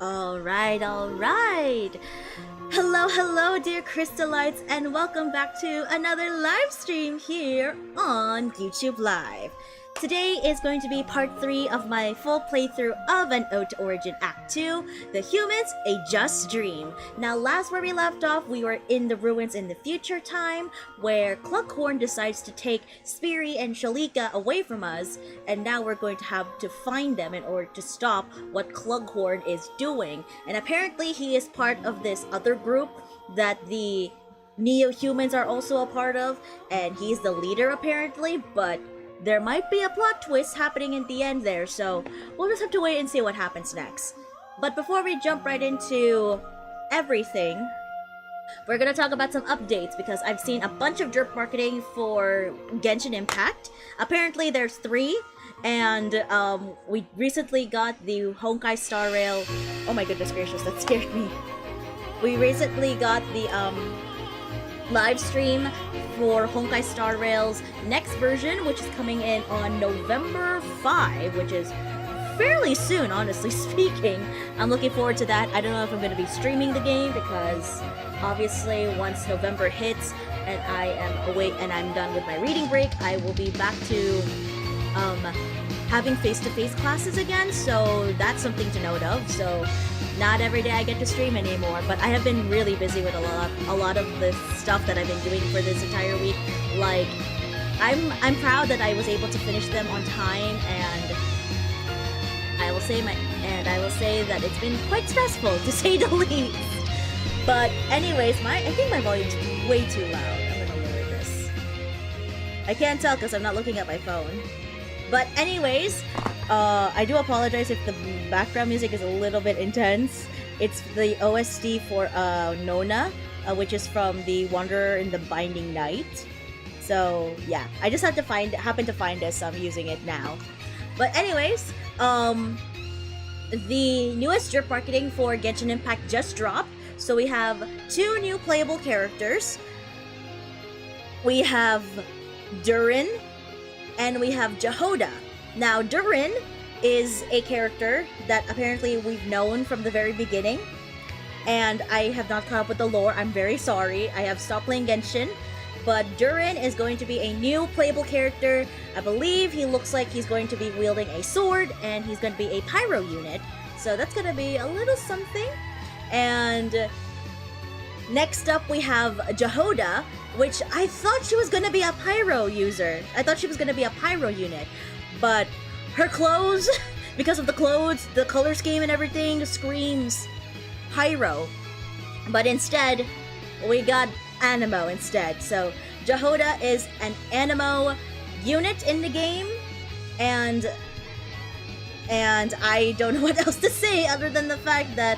Alright. Hello, dear Crystalites, and welcome back to another live stream here on YouTube Live. Today is going to be part 3 of my full playthrough of An Ode to Origin Act 2, The Humans, A Just Dream. Now, last where we left off, we were in the ruins in the future time, where Clughorn decides to take Spiri and Chelika away from us, and now we're going to have to find them in order to stop what Clughorn is doing. And apparently he is part of this other group that the Neo-Humans are also a part of, and he's the leader apparently, but there might be a plot twist happening in the end there, so we'll just have to wait and see what happens next. But before we jump right into everything, we're gonna talk about some updates because I've seen a bunch of drip marketing for Genshin Impact. Apparently there's 3, and we recently got the Honkai Star Rail. Oh my goodness gracious, that scared me. We recently got the live stream for Honkai Star Rail's next version, which is coming in on November 5, which is fairly soon, honestly speaking. I'm looking forward to that. I don't know if I'm going to be streaming the game because obviously once November hits and I am awake and I'm done with my reading break, I will be back to having face-to-face classes again, so that's something to note of. So not every day I get to stream anymore, but I have been really busy with a lot of the stuff that I've been doing for this entire week. Like, I'm proud that I was able to finish them on time, and I will say that it's been quite stressful to say the least. But anyways, I think my volume's way too loud. I'm gonna lower this. I can't tell because I'm not looking at my phone. But anyways, I do apologize if the background music is a little bit intense. It's the OST for Nona, which is from The Wanderer in the Binding Night. So yeah, I just happened to find this, so I'm using it now. But anyways, the newest drip marketing for Genshin Impact just dropped. So we have 2 new playable characters. We have Durin, and we have Jahoda. Now, Durin is a character that apparently we've known from the very beginning, and I have not caught up with the lore. I'm very sorry. I have stopped playing Genshin, but Durin is going to be a new playable character. I believe he looks like he's going to be wielding a sword, and he's going to be a pyro unit, so that's going to be a little something. And next up we have Jahoda, which I thought she was going to be a pyro user. I thought she was going to be a pyro unit, but her clothes, because of the clothes, the color scheme and everything, screams pyro. But instead, we got Anemo instead. So Jahoda is an Anemo unit in the game, and I don't know what else to say other than the fact that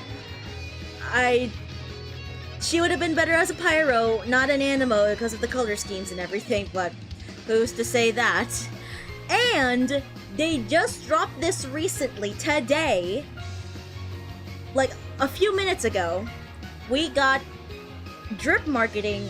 she would have been better as a pyro, not an Anemo, because of the color schemes and everything, but who's to say that? And they just dropped this recently, today, like a few minutes ago. We got drip marketing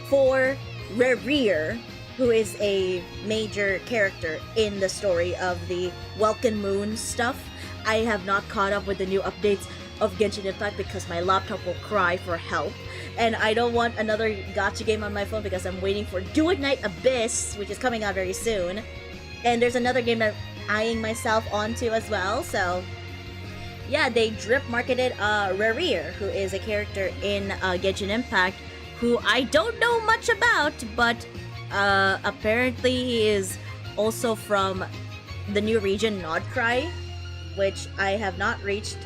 for Rerir, who is a major character in the story of the Welkin Moon stuff. I have not caught up with the new updates of Genshin Impact because my laptop will cry for help, and I don't want another gacha game on my phone because I'm waiting for Do It Night Abyss, which is coming out very soon, and there's another game that I'm eyeing myself onto as well. So yeah, they drip marketed Rerir, who is a character in Genshin Impact who I don't know much about, but apparently he is also from the new region Nordcry, which I have not reached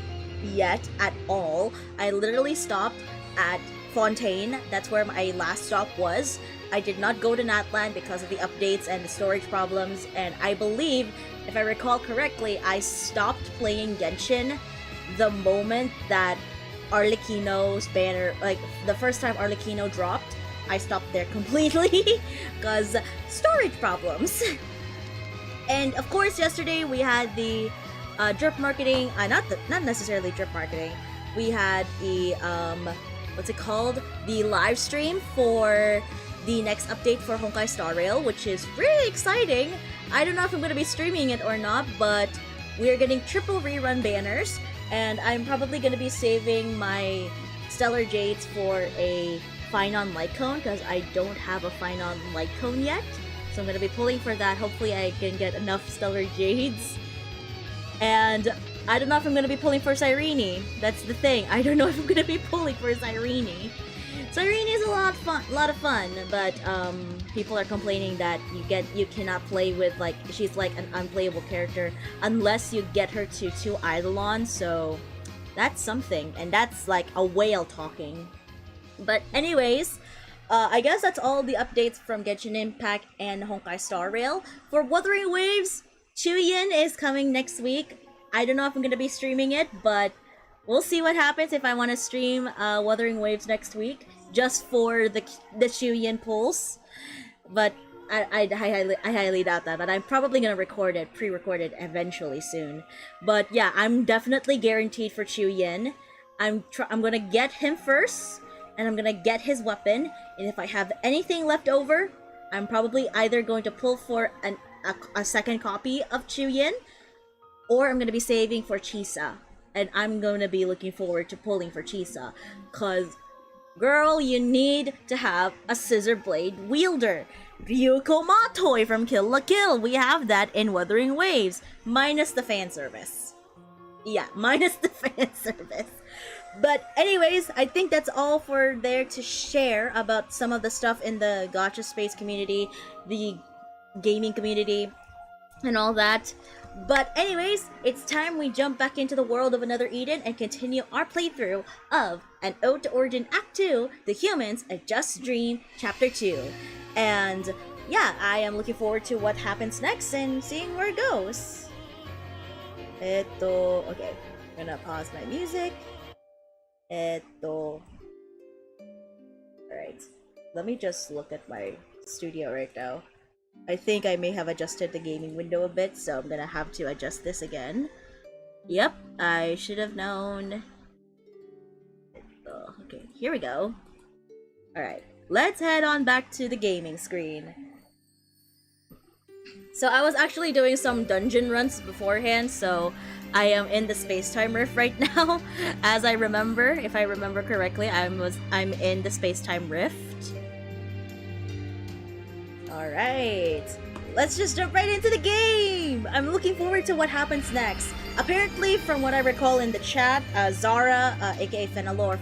yet at all. I literally stopped at Fontaine. That's where my last stop was. I did not go to Natland because of the updates and the storage problems, and I believe, if I recall correctly, I stopped playing Genshin the moment that Arlecchino's banner, like the first time Arlecchino dropped, I stopped there completely because storage problems. And of course, yesterday we had the drip marketing, not necessarily drip marketing. We had the what's it called? The live stream for the next update for Honkai Star Rail, which is really exciting. I don't know if I'm going to be streaming it or not, but we are getting triple rerun banners. And I'm probably gonna be saving my Stellar Jades for a Finon Light Cone, because I don't have a Finon Light Cone yet. So I'm gonna be pulling for that. Hopefully I can get enough Stellar Jades. And I don't know if I'm gonna be pulling for Cyrene. That's the thing. I don't know if I'm gonna be pulling for Cyrene. Cyrene is a lot of fun, but people are complaining that you cannot play with, like, she's like an unplayable character unless you get her to 2 Eidolons, so that's something, and that's like a whale talking. But anyways, I guess that's all the updates from Genshin Impact and Honkai Star Rail. For Wuthering Waves, Chuyin is coming next week. I don't know if I'm gonna be streaming it, but we'll see what happens if I want to stream Wuthering Waves next week, just for the Chuyin pulls. But I highly doubt that. But I'm probably gonna pre-record it eventually soon. But yeah, I'm definitely guaranteed for Chuyin. I'm gonna get him first, and I'm gonna get his weapon. And if I have anything left over, I'm probably either going to pull for a second copy of Chuyin, or I'm gonna be saving for Chisa. And I'm gonna be looking forward to pulling for Chisa, cause girl, you need to have a scissor blade wielder. Ryuko Matoi from Kill la Kill, we have that in Wuthering Waves, minus the fan service. Yeah, minus the fan service. But anyways, I think that's all for there to share about some of the stuff in the Gacha Space community, the gaming community, and all that. But anyways, it's time we jump back into the world of Another Eden and continue our playthrough of An Ode to Origin Act 2, The Humans, A Just Dream, Chapter 2. And yeah, I am looking forward to what happens next and seeing where it goes. Okay, I'm gonna pause my music. Alright, let me just look at my studio right now. I think I may have adjusted the gaming window a bit, so I'm gonna have to adjust this again. Yep, I should have known. Okay, here we go. Alright, let's head on back to the gaming screen. So I was actually doing some dungeon runs beforehand, so I am in the space-time rift right now. As I remember, if I remember correctly, I'm in the space-time rift. Alright, let's just jump right into the game! I'm looking forward to what happens next. Apparently, from what I recall in the chat, Zara, aka Fenelore,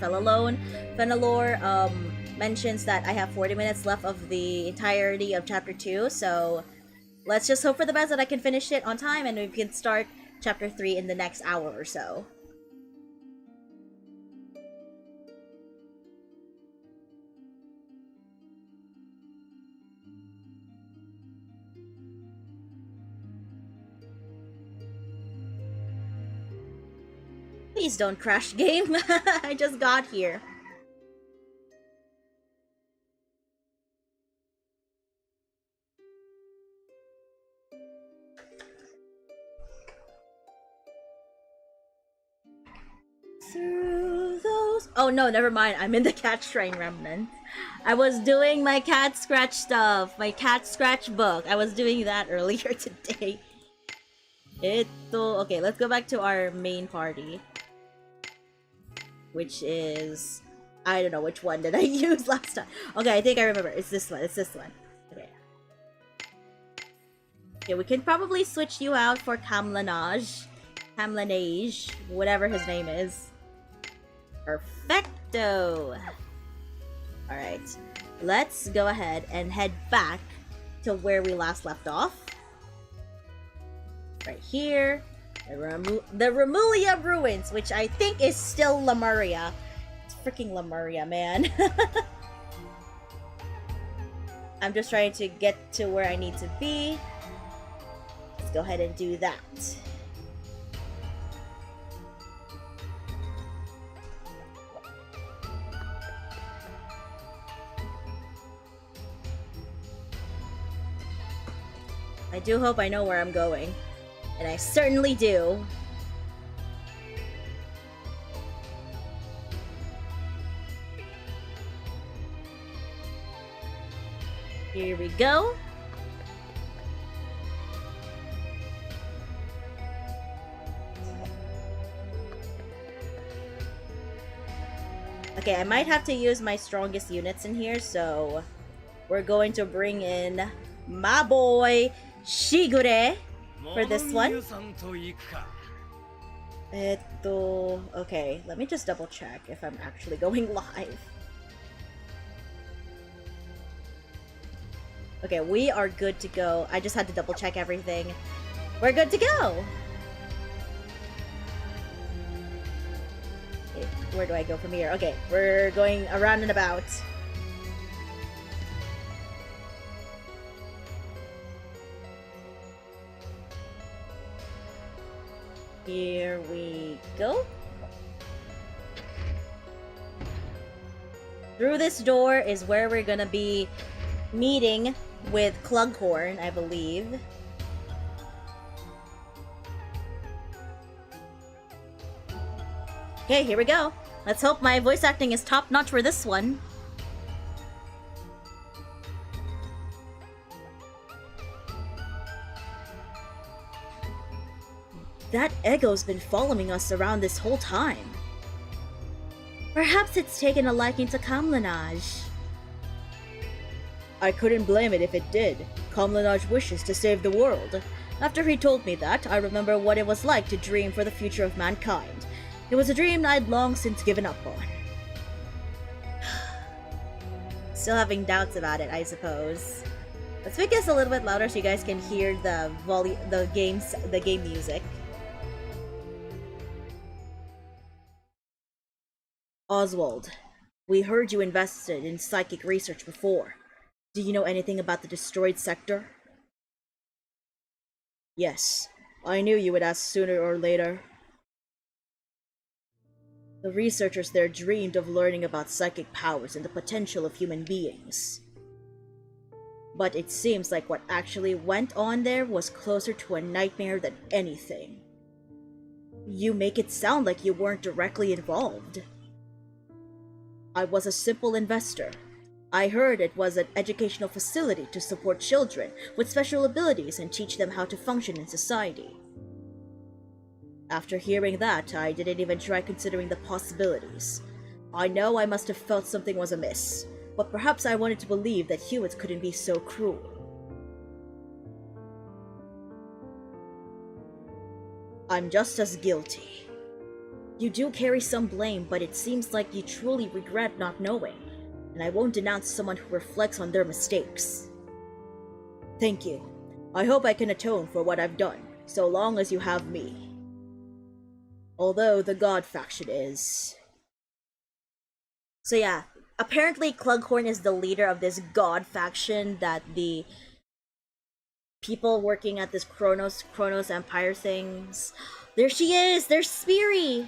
Fenelore mentions that I have 40 minutes left of the entirety of Chapter 2, so let's just hope for the best that I can finish it on time and we can start Chapter 3 in the next hour or so. Please don't crash game. I just got here. Through those... Oh no, never mind. I'm in the cat shrine remnant. I was doing my cat scratch stuff. My cat scratch book. I was doing that earlier today. Okay, let's go back to our main party. Which is... I don't know which one did I use last time. Okay, I think I remember. It's this one. It's this one. Okay. Okay, we can probably switch you out for Kamlanage, whatever his name is. Perfecto! Alright, let's go ahead and head back to where we last left off. Right here. The Remulia Ruins, which I think is still Lemuria. It's freaking Lemuria, man. I'm just trying to get to where I need to be. Let's go ahead and do that. I do hope I know where I'm going. And I certainly do. Here we go. Okay, I might have to use my strongest units in here, so we're going to bring in my boy Shigure for this one. Okay, let me just double check if I'm actually going live. Okay, we are good to go. I just had to double check everything. We're good to go! Okay, where do I go from here? Okay, we're going around and about. Here we go. Through this door is where we're gonna be meeting with Clughorn, I believe. Okay, here we go. Let's hope my voice acting is top-notch for this one. That echo's been following us around this whole time. Perhaps it's taken a liking to Kamlanaj. I couldn't blame it if it did. Kamlanaj wishes to save the world. After he told me that, I remember what it was like to dream for the future of mankind. It was a dream I'd long since given up on. Still having doubts about it, I suppose. Let's make this a little bit louder so you guys can hear the game music. Oswald, we heard you invested in psychic research before. Do you know anything about the destroyed sector? Yes, I knew you would ask sooner or later. The researchers there dreamed of learning about psychic powers and the potential of human beings. But it seems like what actually went on there was closer to a nightmare than anything. You make it sound like you weren't directly involved. I was a simple investor. I heard it was an educational facility to support children with special abilities and teach them how to function in society. After hearing that, I didn't even try considering the possibilities. I know I must have felt something was amiss, but perhaps I wanted to believe that humans couldn't be so cruel. I'm just as guilty. You do carry some blame, but it seems like you truly regret not knowing, and I won't denounce someone who reflects on their mistakes. Thank you. I hope I can atone for what I've done, so long as you have me. Although the God faction is... So yeah, apparently Clughorn is the leader of this God faction that the people working at this Kronos Empire things... There she is! There's Spiri!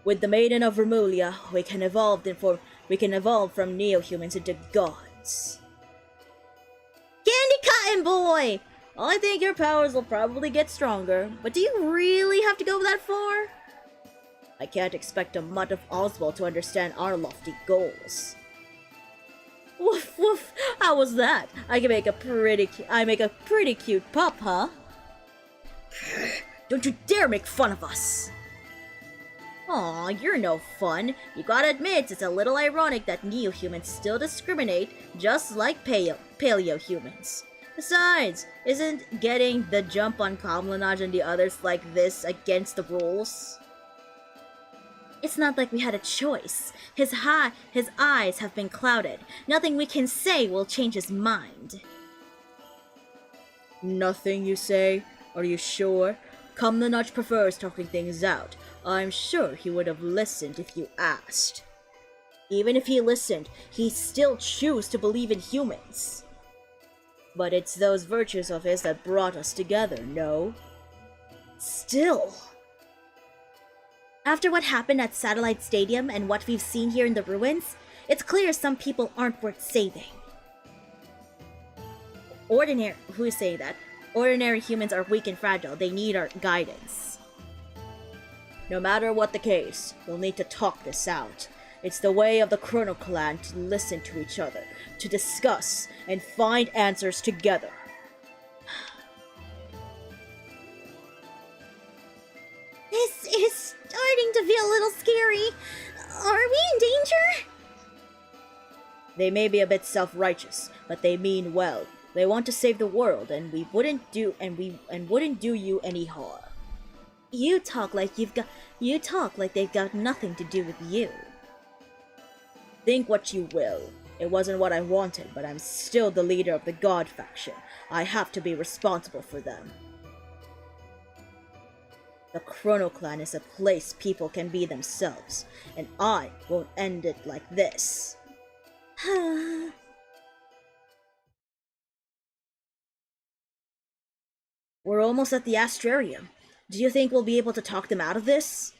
With the Maiden of Vermulia, we can evolve from neo-humans into gods. Candy Cotton Boy! Well, I think your powers will probably get stronger, but do you really have to go that far? I can't expect a mutt of Oswald to understand our lofty goals. Woof woof! How was that? I make a pretty cute pup, huh? Don't you dare make fun of us! Aw, you're no fun. You gotta admit, it's a little ironic that neo-humans still discriminate, just like paleo-humans. Besides, isn't getting the jump on Kamlanaj and the others like this against the rules? It's not like we had a choice. His eyes have been clouded. Nothing we can say will change his mind. Nothing, you say? Are you sure? Kamlanaj prefers talking things out. I'm sure he would have listened if you asked. Even if he listened, he'd still choose to believe in humans. But it's those virtues of his that brought us together, no? Still. After what happened at Satellite Stadium and what we've seen here in the ruins, it's clear some people aren't worth saving. Who's saying that? Ordinary humans are weak and fragile. They need our guidance. No matter what the case, we'll need to talk this out. It's the way of the Chrono Clan to listen to each other, to discuss, and find answers together. This is starting to feel a little scary. They may be a bit self-righteous, but they mean well. They want to save the world, and we wouldn't do you any harm. You talk like they've got nothing to do with you. Think what you will. It wasn't what I wanted, but I'm still the leader of the God faction. I have to be responsible for them. The Chrono Clan is a place people can be themselves, and I won't end it like this. We're almost at the Astrarium. Do you think we'll be able to talk them out of this?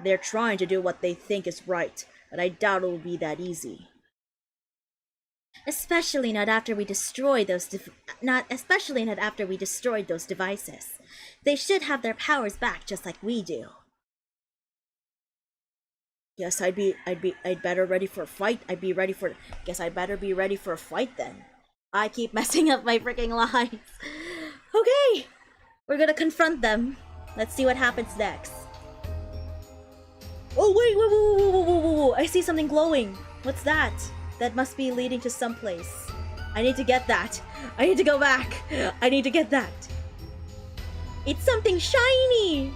They're trying to do what they think is right, but I doubt it will be that easy. Especially not after we destroyed those devices. They should have their powers back just like we do. Guess I'd better ready for a fight. Guess I'd better be ready for a fight then. I keep messing up my freaking lines. Okay, we're gonna confront them. Let's see what happens next. Oh wait, whoa, I see something glowing. What's that? That must be leading to someplace. I need to get that. I need to go back. I need to get that. It's something shiny!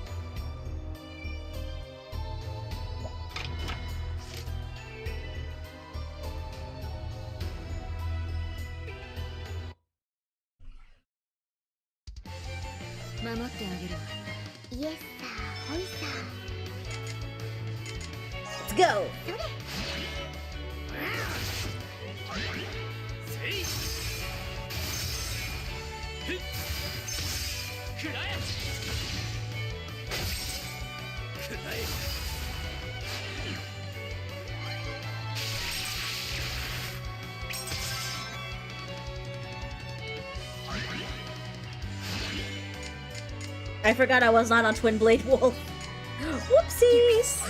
Let's go! I forgot I was not on Twin Blade Wolf. Whoopsies!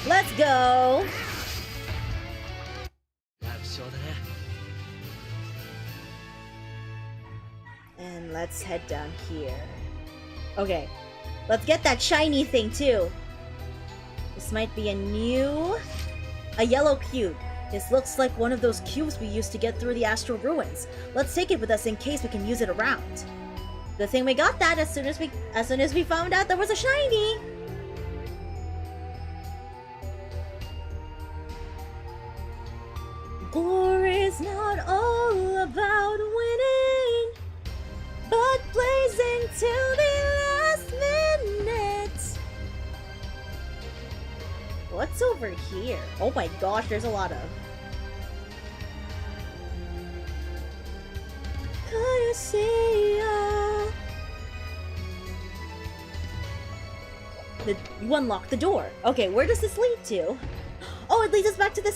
Let's go! And let's head down here. Okay, let's get that shiny thing too. This might be a yellow cube. This looks like one of those cubes we used to get through the Astral Ruins. Let's take it with us in case we can use it around. Good thing we got that as soon as we found out there was a shiny. Glory's not all about winning, but blazing till the last minute. What's over here? Oh my gosh, there's a lot of... Could you see you unlock the door. Okay, where does this lead to? Oh, it leads us back to the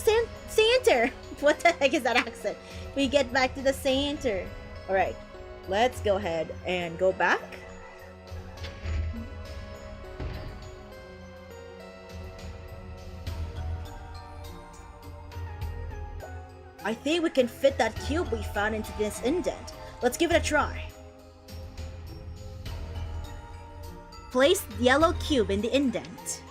center. What the heck is that accent? We get back to the center. Alright, let's go ahead and go back. I think we can fit that cube we found into this indent. Let's give it a try. Place the yellow cube in the indent.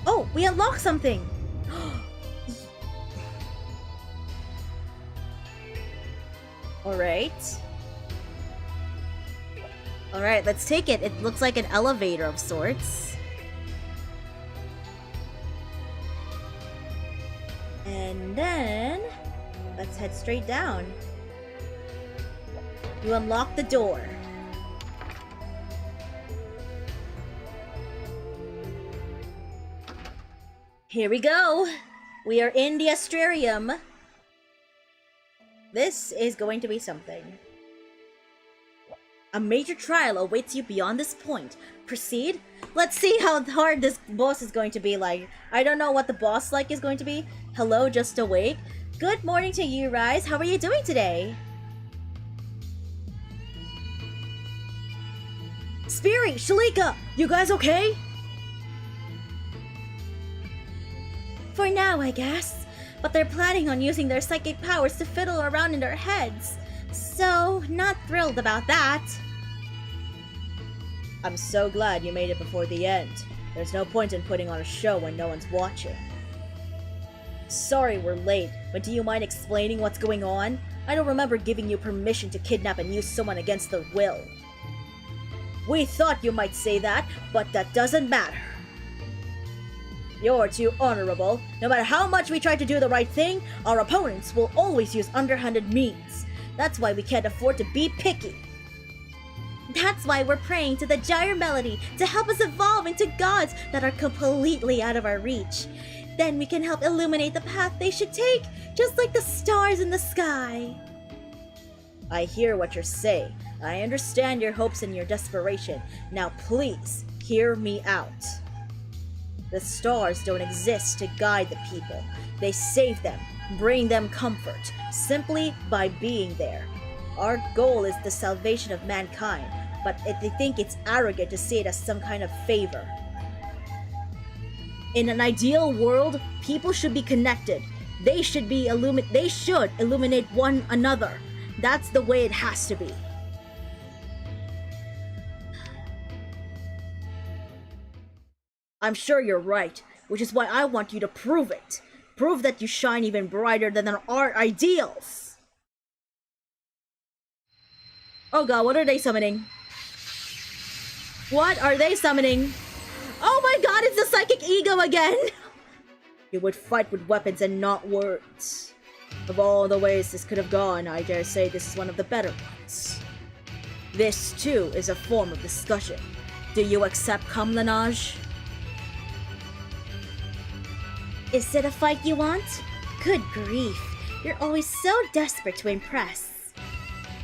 Oh, we unlocked something! Alright. Alright, let's take it. It looks like an elevator of sorts. And then... let's head straight down. You unlock the door. Here we go! We are in the Astrarium. This is going to be something. A major trial awaits you beyond this point. Proceed? Let's see how hard this boss is going to be like. I don't know what the boss like is going to be. Hello, just awake. Good morning to you, Rise. How are you doing today? Spiri, Chelika, you guys okay? For now, I guess. but they're planning on using their psychic powers to fiddle around in their heads. So, not thrilled about that. I'm so glad you made it before the end. There's no point in putting on a show when no one's watching. Sorry we're late, but do you mind explaining what's going on? I don't remember giving you permission to kidnap and use someone against their will. We thought you might say that, but that doesn't matter. You're too honorable. No matter how much we try to do the right thing, our opponents will always use underhanded means. That's why we can't afford to be picky. That's why we're praying to the Gyre Melody to help us evolve into gods that are completely out of our reach. Then we can help illuminate the path they should take, just like the stars in the sky. I hear what you're saying. I understand your hopes and your desperation. Now please, hear me out. The stars don't exist to guide the people. They save them, bring them comfort, simply by being there. Our goal is the salvation of mankind, but they think it's arrogant to see it as some kind of favor. In an ideal world, people should be connected. They should illuminate one another. That's the way it has to be. I'm sure you're right, which is why I want you to prove it. Prove that you shine even brighter than our ideals. Oh god, what are they summoning? What are they summoning? Oh my god, it's the psychic ego again! You would fight with weapons and not words. Of all the ways this could have gone, I dare say this is one of the better ones. This, too, is a form of discussion. Do you accept Kamlanaj? Is it a fight you want? Good grief, you're always so desperate to impress.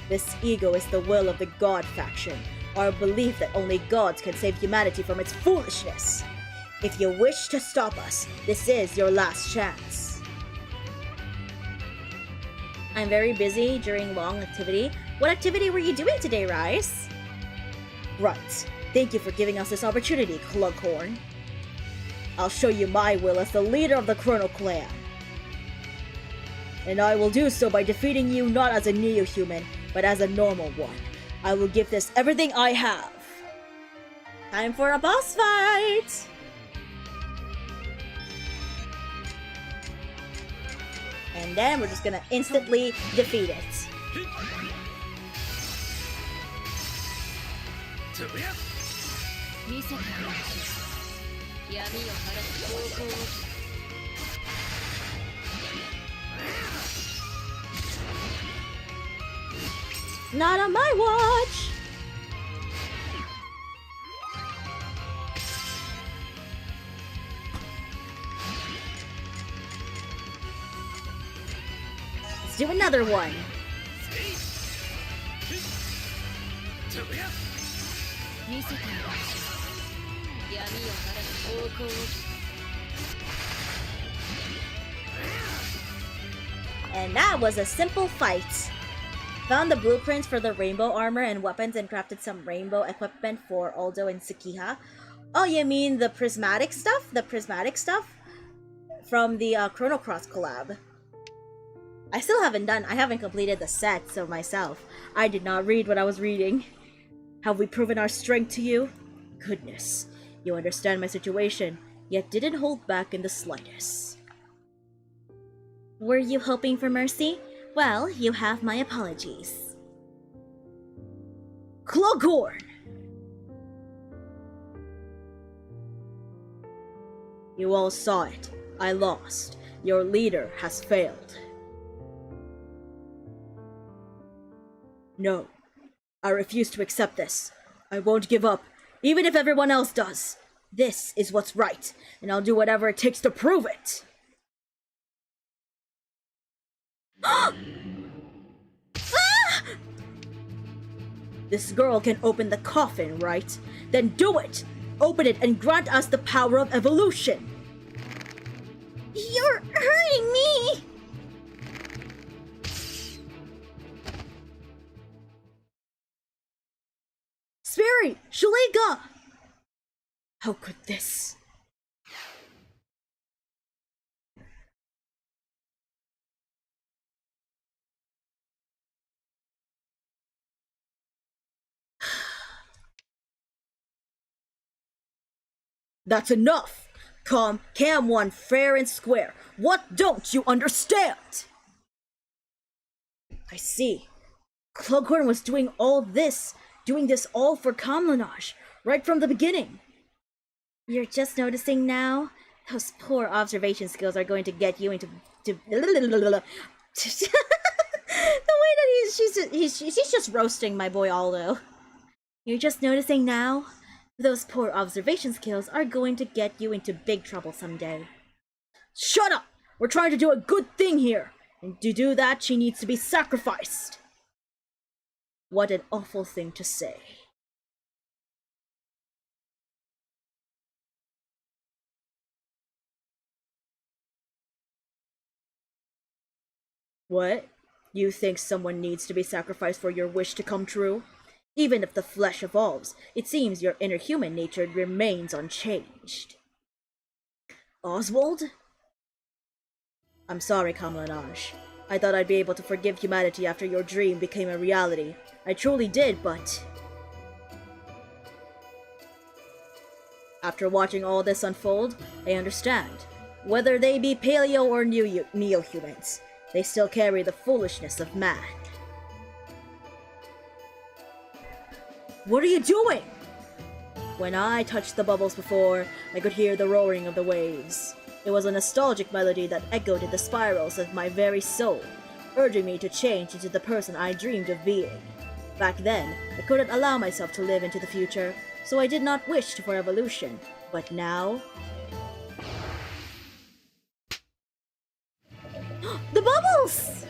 This ego is the will of the God faction, our belief that only gods can save humanity from its foolishness. If you wish to stop us, this is your last chance. I'm very busy during long activity. What activity were you doing today, Rice? Right. Thank you for giving us this opportunity, Clughorn. I'll show you my will as the leader of the Chrono Clan. And I will do so by defeating you not as a neo-human, but as a normal one. I will give this everything I have. Time for a boss fight! And then we're just gonna instantly defeat it. Not on my watch! Let's do another one. And that was a simple fight. Found the blueprints for the rainbow armor and weapons and crafted some rainbow equipment for Aldo and Sakiha. Oh, you mean the prismatic stuff? The prismatic stuff? From the Chrono Cross collab. I haven't completed the sets of myself. I did not read what I was reading. Have we proven our strength to you? Goodness, you understand my situation, yet didn't hold back in the slightest. Were you hoping for mercy? Well, you have my apologies. Clughorn! You all saw it. I lost. Your leader has failed. No. I refuse to accept this. I won't give up, even if everyone else does. This is what's right, and I'll do whatever it takes to prove it. Ah! This girl can open the coffin, right? Then do it! Open it and grant us the power of evolution! You're hurting me! Spiri! Chelika! How could this? That's enough! Cam one fair and square. What don't you understand? I see. Clughorn was doing this all for Kamlanaj, right from the beginning. You're just noticing now? Those poor observation skills are going to get you into... the way that she's just roasting my boy Aldo. You're just noticing now? Those poor observation skills are going to get you into big trouble someday. Shut up! We're trying to do a good thing here! And to do that, she needs to be sacrificed! What an awful thing to say. What? You think someone needs to be sacrificed for your wish to come true? Even if the flesh evolves, it seems your inner human nature remains unchanged. Oswald? I'm sorry, Kamlanaj. I thought I'd be able to forgive humanity after your dream became a reality. I truly did, but... After watching all this unfold, I understand. Whether they be paleo or neo-humans, they still carry the foolishness of man. What are you doing? When I touched the bubbles before, I could hear the roaring of the waves. It was a nostalgic melody that echoed in the spirals of my very soul, urging me to change into the person I dreamed of being. Back then, I couldn't allow myself to live into the future, so I did not wish for evolution. But now... The bubbles!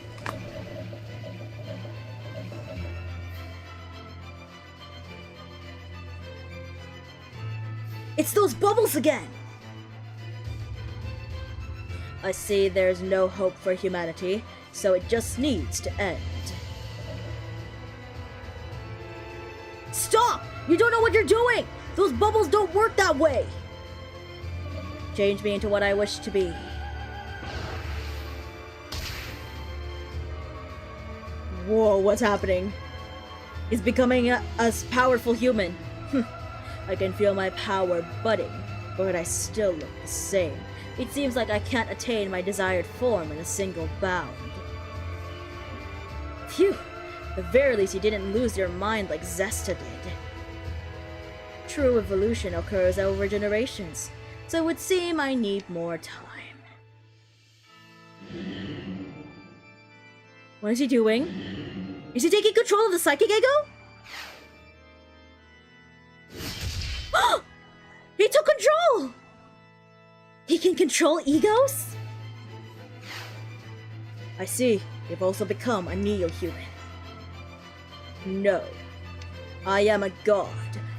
It's those bubbles again! I see there's no hope for humanity, so it just needs to end. Stop! You don't know what you're doing! Those bubbles don't work that way! Change me into what I wish to be. Whoa, what's happening? He's becoming a powerful human. I can feel my power budding, but I still look the same. It seems like I can't attain my desired form in a single bound. Phew! At the very least you didn't lose your mind like Zesta did. True evolution occurs over generations, so it would seem I need more time. What is he doing? Is he taking control of the psychic ego? He took control! He can control egos? I see. You've also become a neo-human. No. I am a god.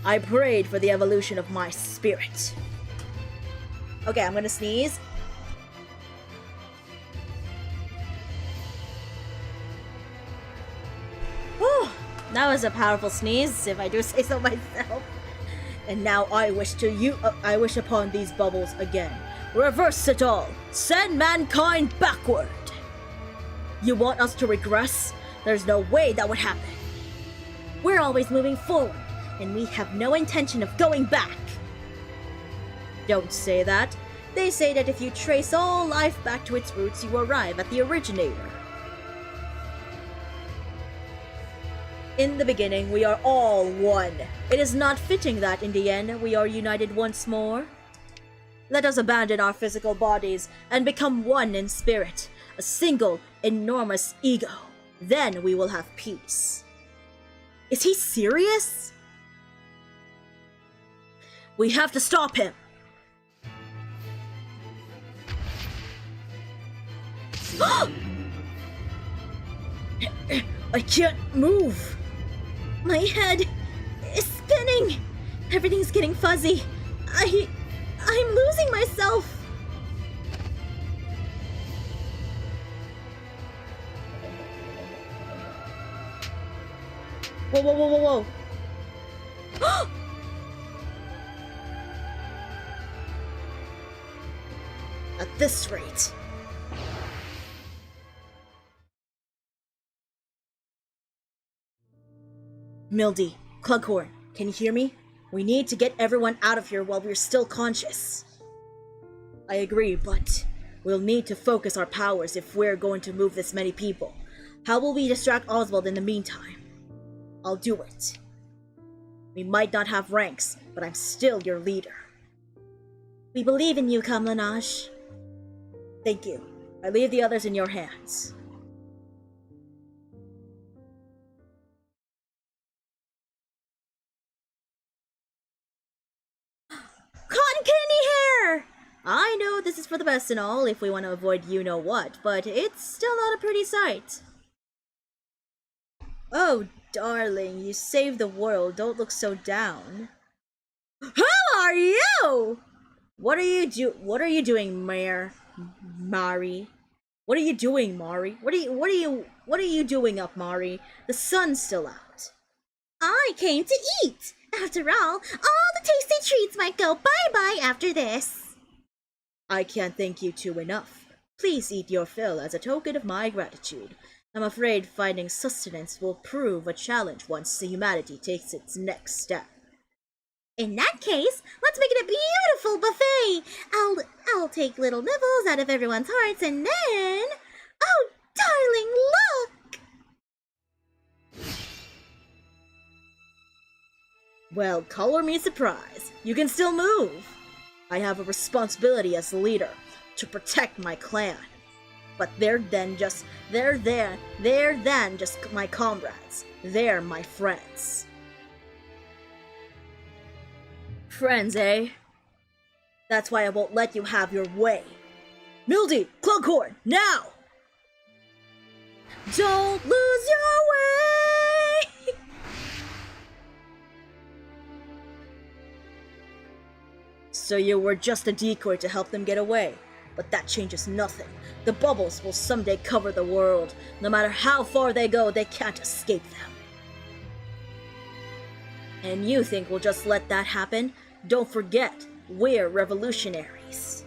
I prayed for the evolution of my spirit. Okay, I'm gonna sneeze. Whew, that was a powerful sneeze, if I do say so myself. And now I wish upon these bubbles again. Reverse it all. Send mankind backward. You want us to regress? There's no way that would happen. We're always moving forward, and we have no intention of going back. Don't say that. They say that if you trace all life back to its roots, you arrive at the originator. In the beginning, we are all one. It is not fitting that in the end, we are united once more. Let us abandon our physical bodies and become one in spirit, a single, enormous ego. Then we will have peace. Is he serious? We have to stop him. I can't move. My head is spinning. Everything's getting fuzzy. I'm losing myself. Whoa, whoa, whoa, whoa, whoa. At this rate. Mildy, Clughorn, can you hear me? We need to get everyone out of here while we're still conscious. I agree, but we'll need to focus our powers if we're going to move this many people. How will we distract Oswald in the meantime? I'll do it. We might not have ranks, but I'm still your leader. We believe in you, Kamlanaj. Thank you. I leave the others in your hands. Cotton candy hair! I know this is for the best and all if we want to avoid you-know-what, but it's still not a pretty sight. Oh, darling, you saved the world. Don't look so down. Who are you? What are you doing, Mari? What are you doing, Mari? What are you doing up, Mari? The sun's still out. I came to eat. After all the tasty treats might go bye-bye after this. I can't thank you two enough. Please eat your fill as a token of my gratitude. I'm afraid finding sustenance will prove a challenge once humanity takes its next step. In that case, let's make it a beautiful buffet. I'll take little nibbles out of everyone's hearts and then... Oh, darling, look! Well, color me surprised. You can still move. I have a responsibility as the leader to protect my clan. But they're just my comrades. They're my friends. Friends, eh? That's why I won't let you have your way. Mildy, Clughorn, now! Don't lose your way! So you were just a decoy to help them get away. But that changes nothing. The bubbles will someday cover the world. No matter how far they go, they can't escape them. And you think we'll just let that happen? Don't forget, we're revolutionaries.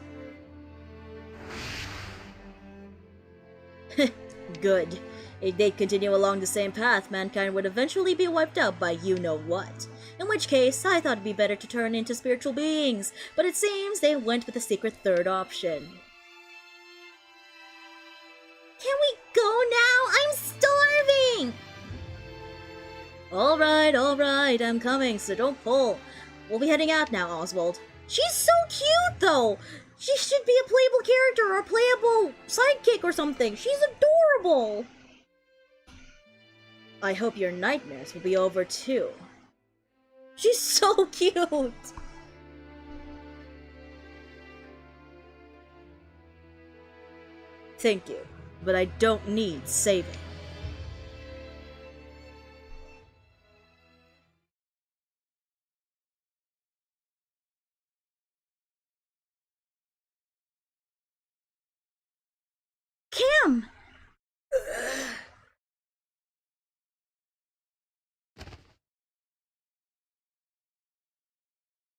Good. If they continue along the same path, mankind would eventually be wiped out by you-know-what. In which case, I thought it'd be better to turn into spiritual beings, but it seems they went with the secret third option. Can we go now? I'm starving! Alright, I'm coming, so don't pull. We'll be heading out now, Oswald. She's so cute, though! She should be a playable character or a playable sidekick or something. She's adorable! I hope your nightmares will be over, too. She's so cute! Thank you, but I don't need saving. Cam!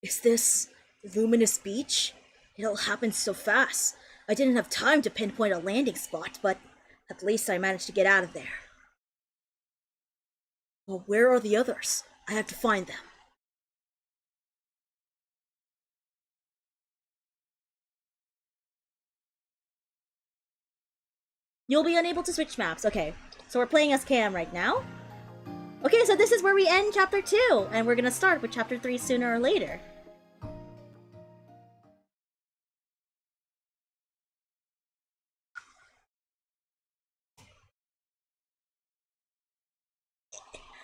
Is this Luminous Beach? It all happened so fast. I didn't have time to pinpoint a landing spot, but at least I managed to get out of there. Well, where are the others? I have to find them. You'll be unable to switch maps. Okay, so we're playing as Cam right now. Okay, so this is where we end Chapter 2, and we're gonna start with Chapter 3 sooner or later.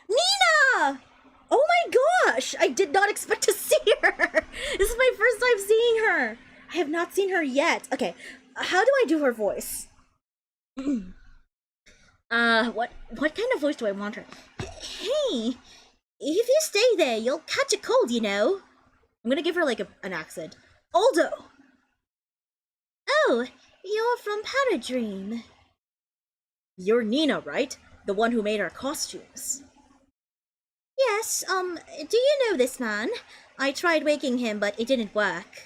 Nina! Oh my gosh! I did not expect to see her! This is my first time seeing her! I have not seen her yet. Okay, how do I do her voice? What kind of voice do I want her? Hey, if you stay there, you'll catch a cold, you know. I'm gonna give her like an accent. Aldo! Oh, you're from Paradream. You're Nina, right? The one who made our costumes. Yes, do you know this man? I tried waking him, but it didn't work.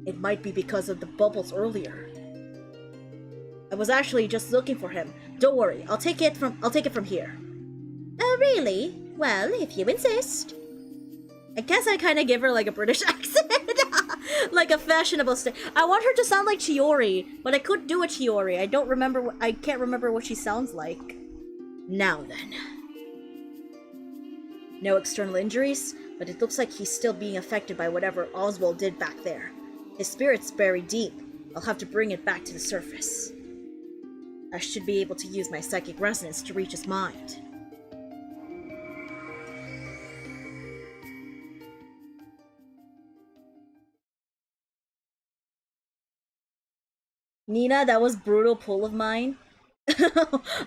It might be because of the bubbles earlier. I was actually just looking for him. Don't worry, I'll take it from here. Oh, really? Well, if you insist. I guess I kind of give her like a British accent. Like a fashionable I want her to sound like Chiori, but I couldn't do a Chiori. I can't remember what she sounds like. Now then. No external injuries, but it looks like he's still being affected by whatever Oswald did back there. His spirit's buried deep. I'll have to bring it back to the surface. I should be able to use my psychic resonance to reach his mind. Nina, that was brutal pull of mine.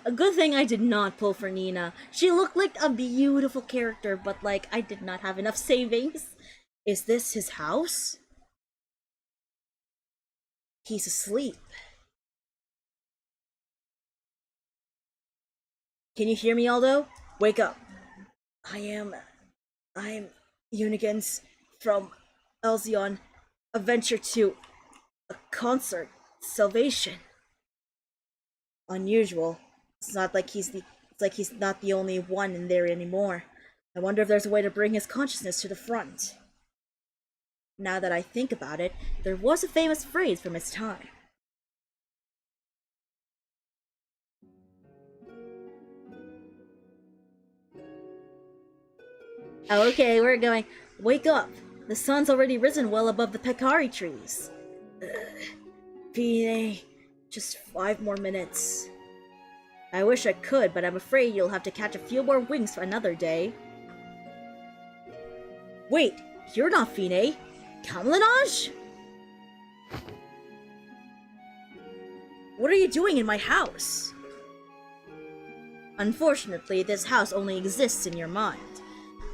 A good thing I did not pull for Nina. She looked like a beautiful character, but like, I did not have enough savings. Is this his house? He's asleep. Can you hear me, Aldo? Wake up. I'm Unigans from Elzion. A venture to a concert. Salvation. Unusual. It's like he's not the only one in there anymore. I wonder if there's a way to bring his consciousness to the front. Now that I think about it, there was a famous phrase from his time. Okay, we're going. Wake up! The sun's already risen well above the pecari trees. Fine. Just 5 more minutes. I wish I could, but I'm afraid you'll have to catch a few more wings for another day. Wait, you're not Fine. Kamlanaj? What are you doing in my house? Unfortunately, this house only exists in your mind.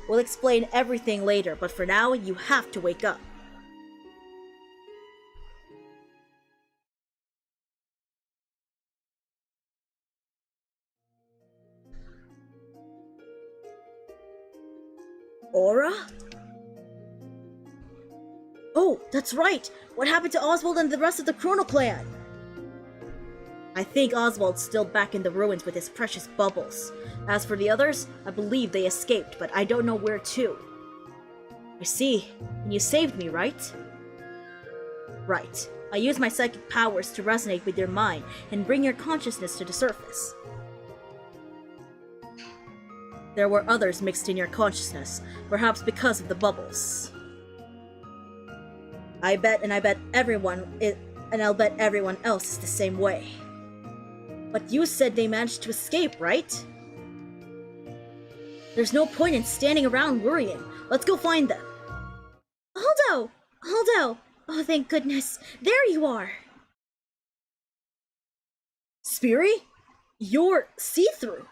We'll explain everything later, but for now, you have to wake up. Aura? Oh, that's right! What happened to Oswald and the rest of the Chrono Clan? I think Oswald's still back in the ruins with his precious bubbles. As for the others, I believe they escaped, but I don't know where to. I see. And you saved me, right? Right. I used my psychic powers to resonate with your mind and bring your consciousness to the surface. There were others mixed in your consciousness, perhaps because of the bubbles. I'll bet everyone else is the same way. But you said they managed to escape, right? There's no point in standing around worrying. Let's go find them. Aldo! Aldo! Oh, thank goodness. There you are! Spiri? You're see-through.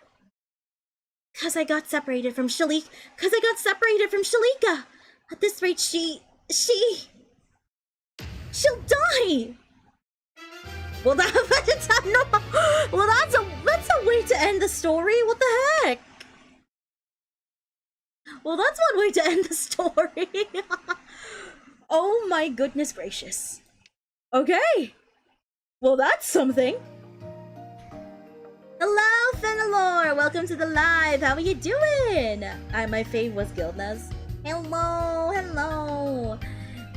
Cause I got separated from Chelika. At this rate, she'll die. Well, that's a way to end the story. What the heck? Well, that's one way to end the story. Oh my goodness gracious. Okay. Well, that's something. Hello, Fenelore! Welcome to the live! How are you doing? My fave was Gildnaz. Hello, hello!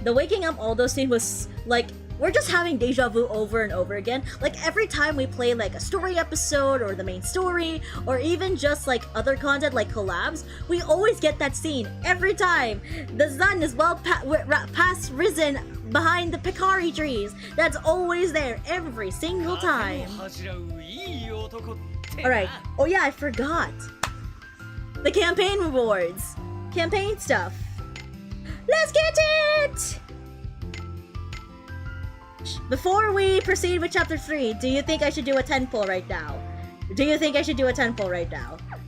The waking up Aldo scene was like, we're just having deja vu over and over again. Like every time we play like a story episode or the main story or even just like other content like collabs, we always get that scene every time. The sun is well past risen behind the pecari trees. That's always there every single time. Alright. Oh yeah, I forgot. The campaign rewards. Campaign stuff. Let's get it! Before we proceed with chapter 3, do you think I should do a 10 pull right now?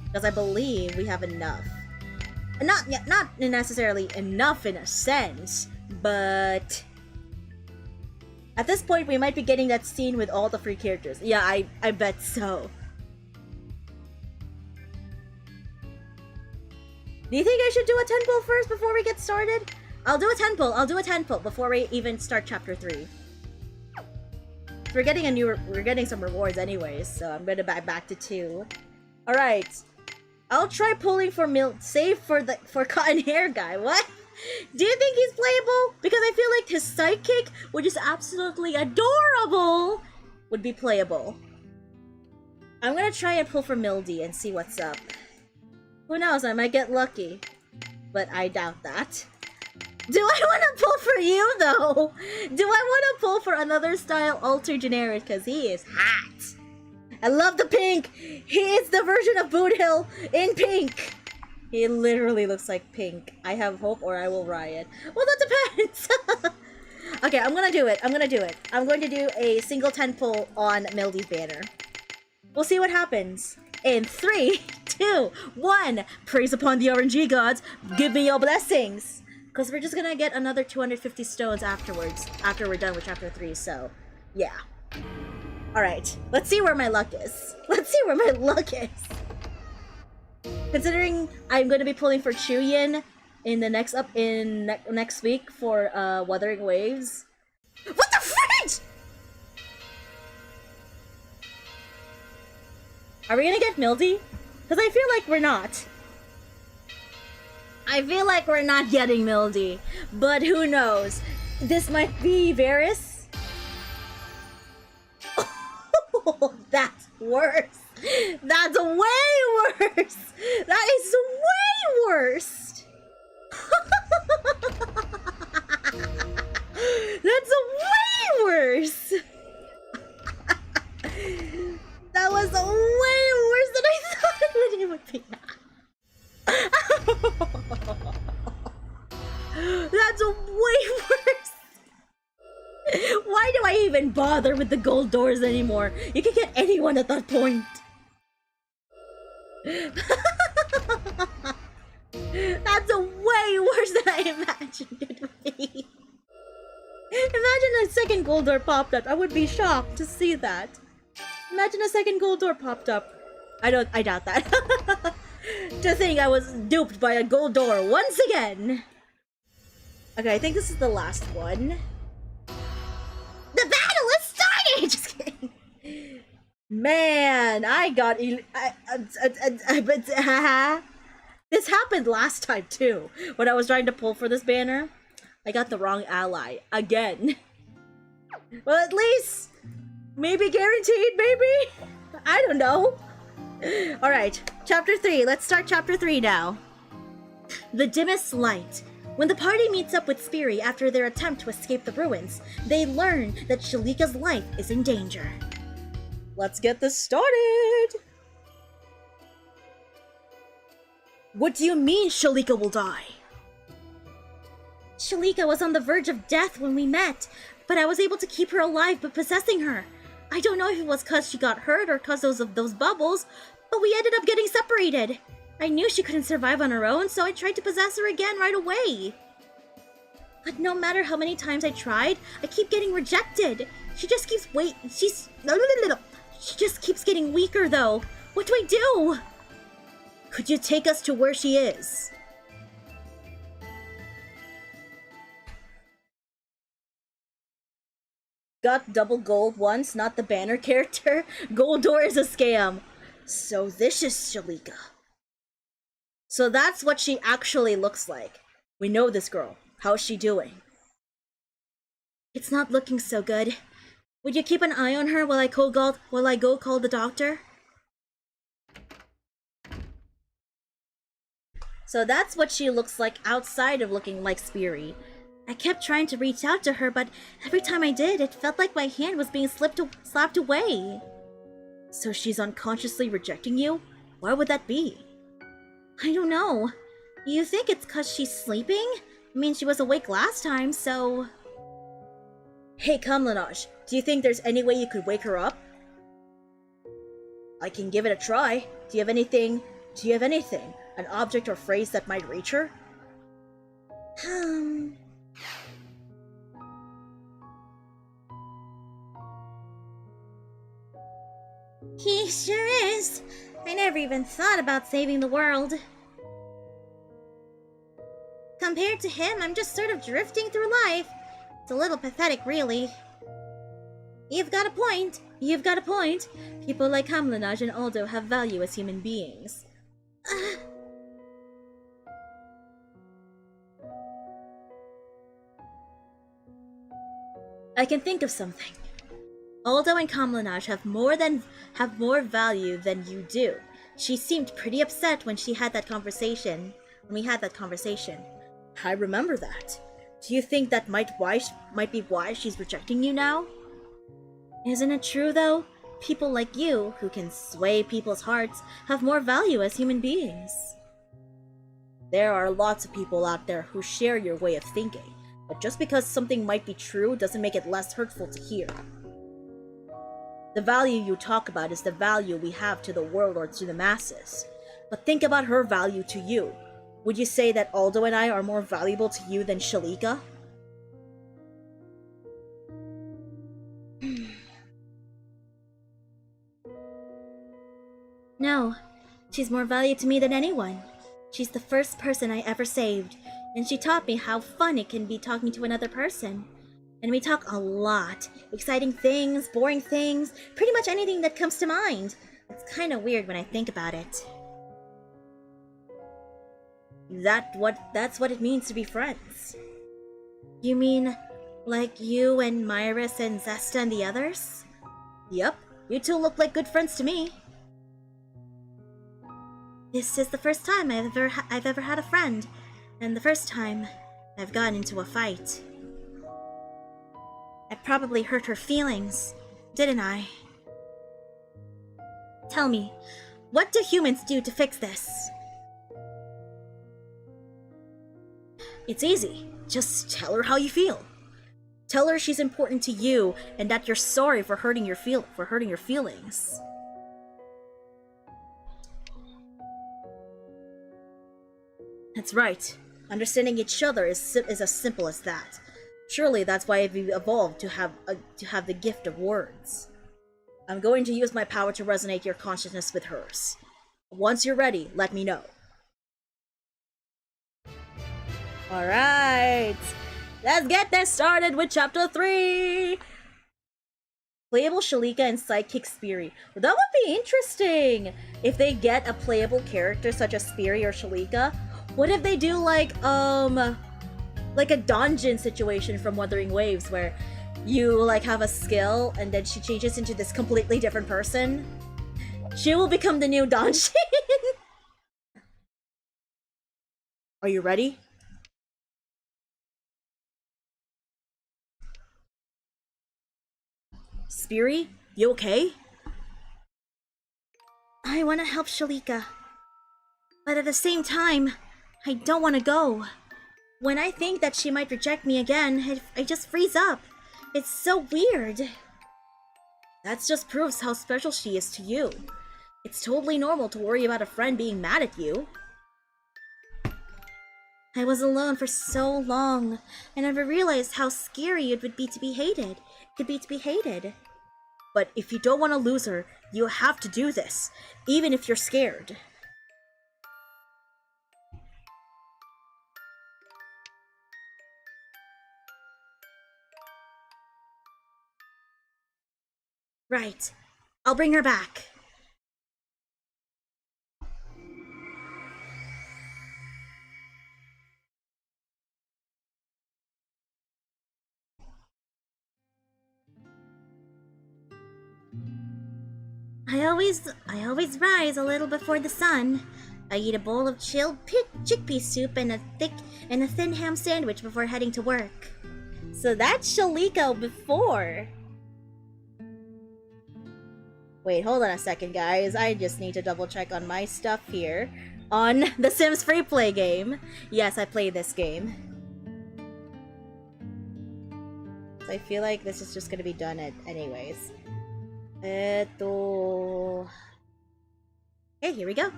Because I believe we have enough. Not necessarily enough in a sense, but at this point we might be getting that scene with all the free characters. Yeah, I bet so. Do you think I should do a 10 pull first before we get started? I'll do a 10 pull before we even start chapter 3. We're getting some rewards anyways, so I'm gonna back to 2. Alright. I'll try pulling for milk, save for cotton hair guy. What? Do you think he's playable? Because I feel like his sidekick, which is absolutely adorable, would be playable. I'm gonna try and pull for Mildy and see what's up. Who knows, I might get lucky. But I doubt that. Do I want to pull for you, though? Do I want to pull for another style Ultra Generic? Because he is hot. I love the pink. He is the version of Boothill in pink. He literally looks like pink. I have hope or I will riot. Well, that depends. Okay, I'm going to do it. I'm going to do it. I'm going to do a single 10 pull on Mildy's banner. We'll see what happens. In 3, 2, 1. Praise upon the RNG gods. Give me your blessings. Because we're just gonna get another 250 stones afterwards, after we're done with chapter 3, so, yeah. Alright, let's see where my luck is. Let's see where my luck is. Considering I'm gonna be pulling for Chuyin in the next week for Wuthering Waves. What the fridge? Are we gonna get Mildy? Because I feel like we're not. I feel like we're not getting Mildy, but who knows? This might be Varys. Oh, that's worse. That's way worse. That is way worse. That's way worse. That was way worse than I thought it would be. That's way worse. Why do I even bother with the gold doors anymore? You can get anyone at that point. That's way worse than I imagined it would be. Imagine a second gold door popped up. I would be shocked to see that. Imagine a second gold door popped up. I doubt that. To think I was duped by a gold door once again. Okay, I think this is the last one. The battle is started! Just kidding. Man, I got... This happened last time too. When I was trying to pull for this banner. I got the wrong ally. Again. Well, at least... Maybe guaranteed, maybe? I don't know. Alright, chapter 3. Let's start chapter 3 now. The Dimmest Light. When the party meets up with Spiri after their attempt to escape the ruins, they learn that Chelika's life is in danger. Let's get this started! What do you mean Chelika will die? Chelika was on the verge of death when we met, but I was able to keep her alive by possessing her. I don't know if it was cause she got hurt or cause of those bubbles, but we ended up getting separated. I knew she couldn't survive on her own, so I tried to possess her again right away. But no matter how many times I tried, I keep getting rejected. She just keeps she just keeps getting weaker though. What do I do? Could you take us to where she is? Got double gold once, not the banner character. Gold door is a scam. So this is Chelika. So that's what she actually looks like. We know this girl. How's she doing? It's not looking so good. Would you keep an eye on her while I go call the doctor? So that's what she looks like outside of looking like Spiri. I kept trying to reach out to her, but every time I did, it felt like my hand was being slapped away. So she's unconsciously rejecting you? Why would that be? I don't know. You think it's 'cause she's sleeping? I mean, she was awake last time, so... Hey, Kamlanaj, do you think there's any way you could wake her up? I can give it a try. Do you have anything? An object or phrase that might reach her? He sure is. I never even thought about saving the world. Compared to him, I'm just sort of drifting through life. It's a little pathetic, really. You've got a point. People like Hamlanaj and Aldo have value as human beings. I can think of something. Aldo and Kamlanaj have more value than you do. She seemed pretty upset when she had that conversation. When we had that conversation. I remember that. Do you think that might be why she's rejecting you now? Isn't it true though? People like you, who can sway people's hearts, have more value as human beings. There are lots of people out there who share your way of thinking, but just because something might be true doesn't make it less hurtful to hear. The value you talk about is the value we have to the world or to the masses. But think about her value to you. Would you say that Aldo and I are more valuable to you than Chelika? No, she's more valuable to me than anyone. She's the first person I ever saved, and she taught me how fun it can be talking to another person. And we talk a lot. Exciting things, boring things, pretty much anything that comes to mind. It's kind of weird when I think about it. That's what it means to be friends. You mean like you and Myris and Zesta and the others? Yep, you two look like good friends to me. This is the first time I've ever had a friend, and the first time I've gotten into a fight. I probably hurt her feelings, didn't I? Tell me, what do humans do to fix this? It's easy. Just tell her how you feel. Tell her she's important to you and that you're sorry for hurting your feelings. That's right. Understanding each other is as simple as that. Surely that's why we evolved to have the gift of words. I'm going to use my power to resonate your consciousness with hers. Once you're ready, let me know. Alright, let's get this started with Chapter 3! Playable Chelika and Sidekick Spiri. Well, that would be interesting! If they get a playable character such as Spiri or Chelika, what if they do like a dungeon situation from Wuthering Waves where you like have a skill and then she changes into this completely different person? She will become the new Donjin! Are you ready? Spiri, you okay? I want to help Chelika. But at the same time, I don't want to go. When I think that she might reject me again, I just freeze up. It's so weird. That just proves how special she is to you. It's totally normal to worry about a friend being mad at you. I was alone for so long. I never realized how scary it would be to be hated. But if you don't want to lose her, you have to do this, even if you're scared. Right. I'll bring her back. I always rise a little before the sun. I eat a bowl of chilled chickpea soup and a thin ham sandwich before heading to work. So that's Chelika before. Wait, hold on a second, guys. I just need to double check on my stuff here. On the Sims free play game. Yes, I played this game. So I feel like this is just gonna be done anyways. Okay, here we go.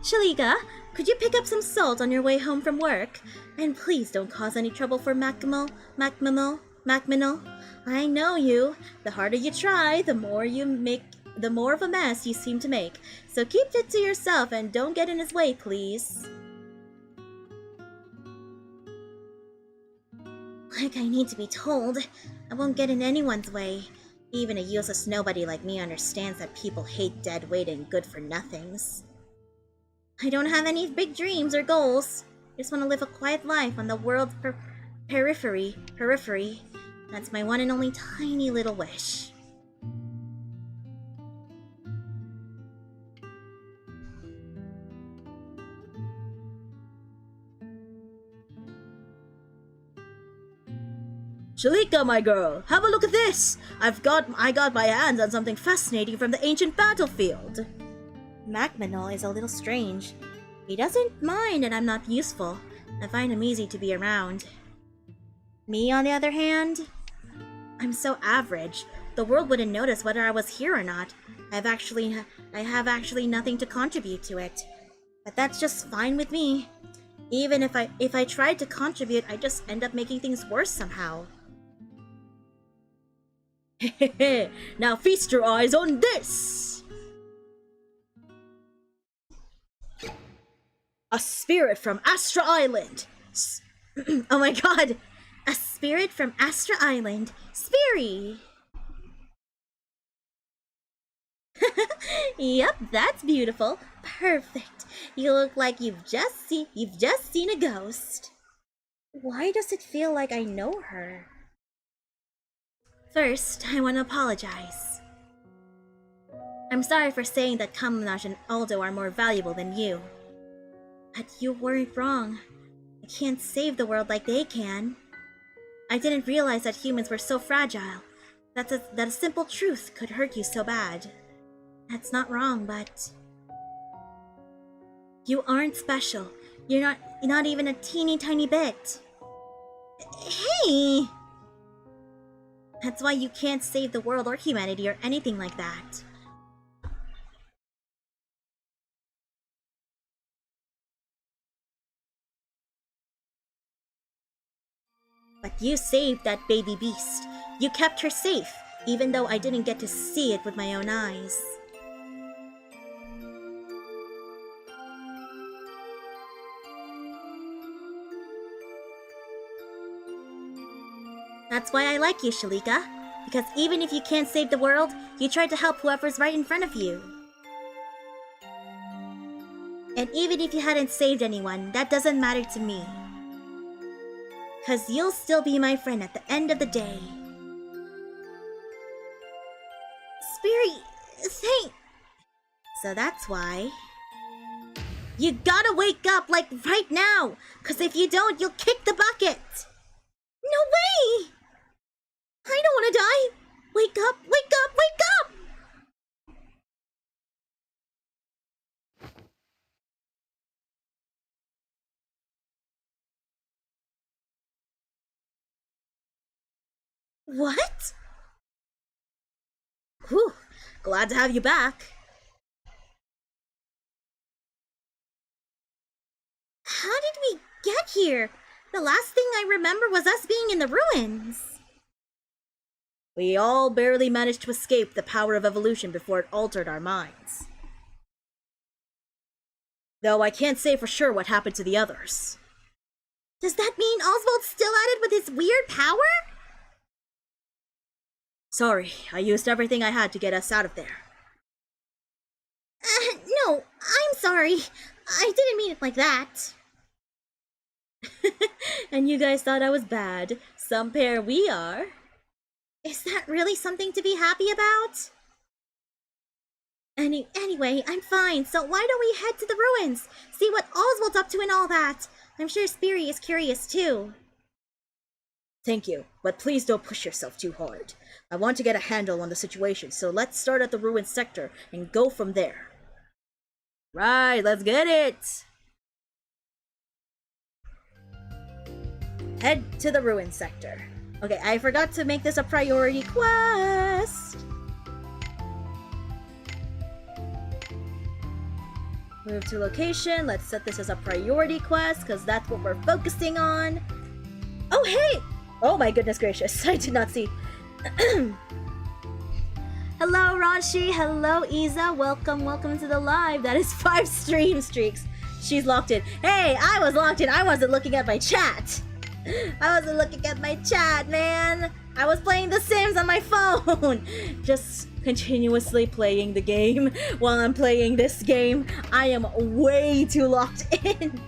Chelika, could you pick up some salt on your way home from work? And please don't cause any trouble for Macminal. I know you. The harder you try, the more of a mess you seem to make. So keep it to yourself and don't get in his way, please. Like I need to be told. I won't get in anyone's way. Even a useless nobody like me understands that people hate dead weight and good-for-nothings. I don't have any big dreams or goals. I just want to live a quiet life on the world's periphery. That's my one and only tiny little wish. Chelika, my girl, have a look at this! I got my hands on something fascinating from the ancient battlefield. Macmanol is a little strange. He doesn't mind that I'm not useful. I find him easy to be around. Me, on the other hand, I'm so average. The world wouldn't notice whether I was here or not. I have actually nothing to contribute to it. But that's just fine with me. Even if I tried to contribute, I just end up making things worse somehow. Now feast your eyes on this! A spirit from Astra Island! Oh my god! A spirit from Astra Island! Spiri! Yep, that's beautiful. Perfect. You look like you've just seen a ghost. Why does it feel like I know her? First, I want to apologize. I'm sorry for saying that Kamlaj and Aldo are more valuable than you. But you weren't wrong. I can't save the world like they can. I didn't realize that humans were so fragile. That a simple truth could hurt you so bad. That's not wrong, but... You aren't special. You're not even a teeny tiny bit. Hey! That's why you can't save the world or humanity or anything like that. But you saved that baby beast. You kept her safe, even though I didn't get to see it with my own eyes. That's why I like you, Chelika. Because even if you can't save the world, you try to help whoever's right in front of you. And even if you hadn't saved anyone, that doesn't matter to me. Cause you'll still be my friend at the end of the day. Spiri, thank... So that's why... You gotta wake up, like, right now! Cause if you don't, you'll kick the bucket! No way! I don't wanna die! Wake up, wake up, wake up! What? Whew, glad to have you back. How did we get here? The last thing I remember was us being in the ruins. We all barely managed to escape the power of evolution before it altered our minds. Though I can't say for sure what happened to the others. Does that mean Oswald's still at it with his weird power? Sorry, I used everything I had to get us out of there. No, I'm sorry. I didn't mean it like that. And you guys thought I was bad. Some pair we are. Is that really something to be happy about? Anyway, I'm fine, so why don't we head to the ruins? See what Oswald's up to and all that. I'm sure Spiri is curious too. Thank you, but please don't push yourself too hard. I want to get a handle on the situation, so let's start at the ruins sector and go from there. Right, let's get it! Head to the ruins sector. Okay, I forgot to make this a priority quest! Move to location. Let's set this as a priority quest, because that's what we're focusing on. Oh, hey! Oh my goodness gracious, I did not see. Hello, Rashi. Hello, Iza. Welcome to the live. That is 5 stream streaks. She's locked in. Hey, I was locked in. I wasn't looking at my chat. I wasn't looking at my chat, man. I was playing The Sims on my phone. Just continuously playing the game while I'm playing this game. I am way too locked in.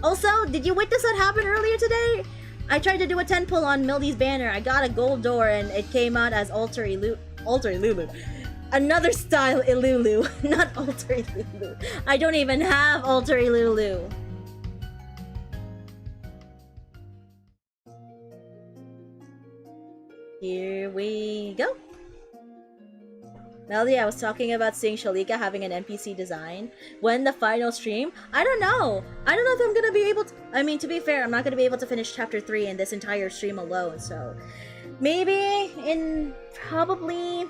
Also, did you witness what happened earlier today? I tried to do a 10 pull on Mildy's banner. I got a gold door and it came out as Alter Ilulu. Another style Ilulu, not Alter Ilulu. I don't even have Alter Ilulu. Here we go. Melody, I was talking about seeing Chelika having an NPC design. When the final stream? I don't know. I don't know if I'm gonna be able to... I mean, to be fair, I'm not gonna be able to finish chapter 3 in this entire stream alone, so... Maybe in... probably...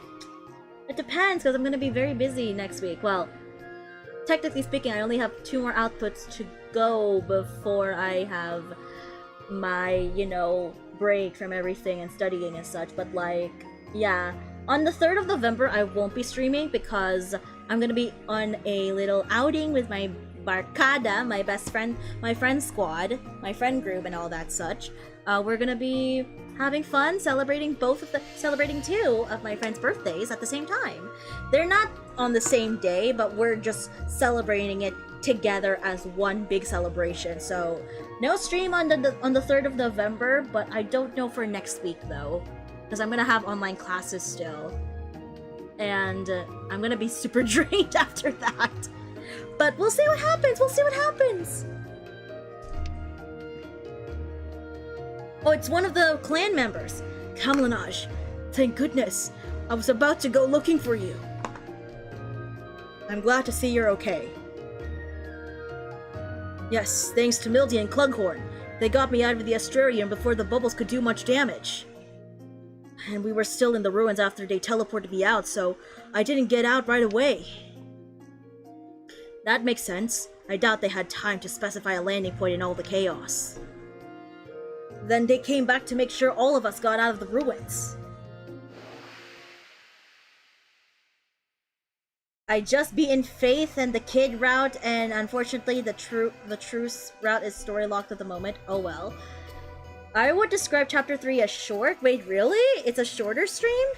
It depends, because I'm gonna be very busy next week. Well, technically speaking, I only have 2 more outputs to go before I have my, you know, break from everything and studying and such, but like, yeah. On the 3rd of November, I won't be streaming because I'm gonna be on a little outing with my Barkada, my best friend, my friend squad, my friend group, and all that such. We're gonna be having fun celebrating 2 of my friends' birthdays at the same time. They're not on the same day, but we're just celebrating it together as one big celebration. So no stream on the 3rd of November, but I don't know for next week though. Because I'm gonna have online classes still. And I'm gonna be super drained after that. But we'll see what happens, Oh, it's one of the clan members. Kamlanaj. Thank goodness. I was about to go looking for you. I'm glad to see you're okay. Yes, thanks to Mildy and Clughorn. They got me out of the Astrarium before the bubbles could do much damage. And we were still in the ruins after they teleported me out, so I didn't get out right away. That makes sense. I doubt they had time to specify a landing point in all the chaos. Then they came back to make sure all of us got out of the ruins. I just beaten Faith and the Kid route, and unfortunately the Truce route is story locked at the moment. Oh well. I would describe chapter 3 as short. Wait, really? It's a shorter stream?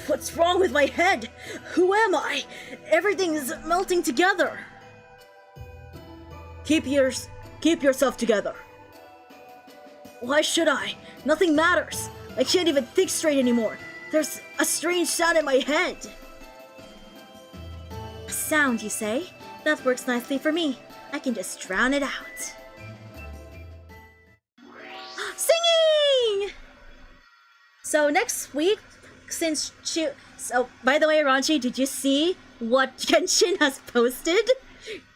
What's wrong with my head? Who am I? Everything's melting together. Keep yourself together. Why should I? Nothing matters. I can't even think straight anymore. There's a strange sound in my head. A sound, you say? That works nicely for me. I can just drown it out. Singing! So next week, since so by the way, Ranchi, did you see what Genshin has posted?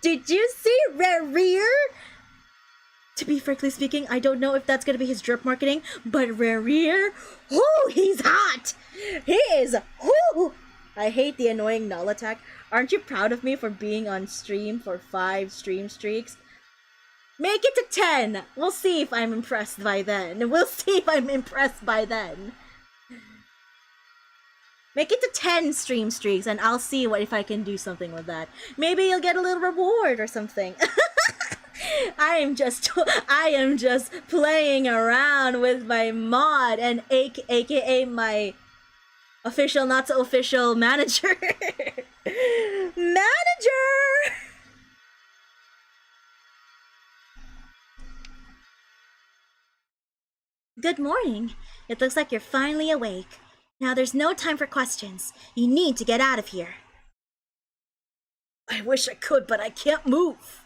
Did you see Rear? To be frankly speaking, I don't know if that's gonna be his drip marketing, but Rear, oh, he's hot! He is, whoo! I hate the annoying null attack. Aren't you proud of me for being on stream for 5 stream streaks? Make it to 10! We'll see if I'm impressed by then. Make it to 10 stream streaks and I'll see if I can do something with that. Maybe you'll get a little reward or something. I am just playing around with my mod and aka my official, not so official manager. Manager! Good morning. It looks like you're finally awake. Now there's no time for questions. You need to get out of here. I wish I could, but I can't move.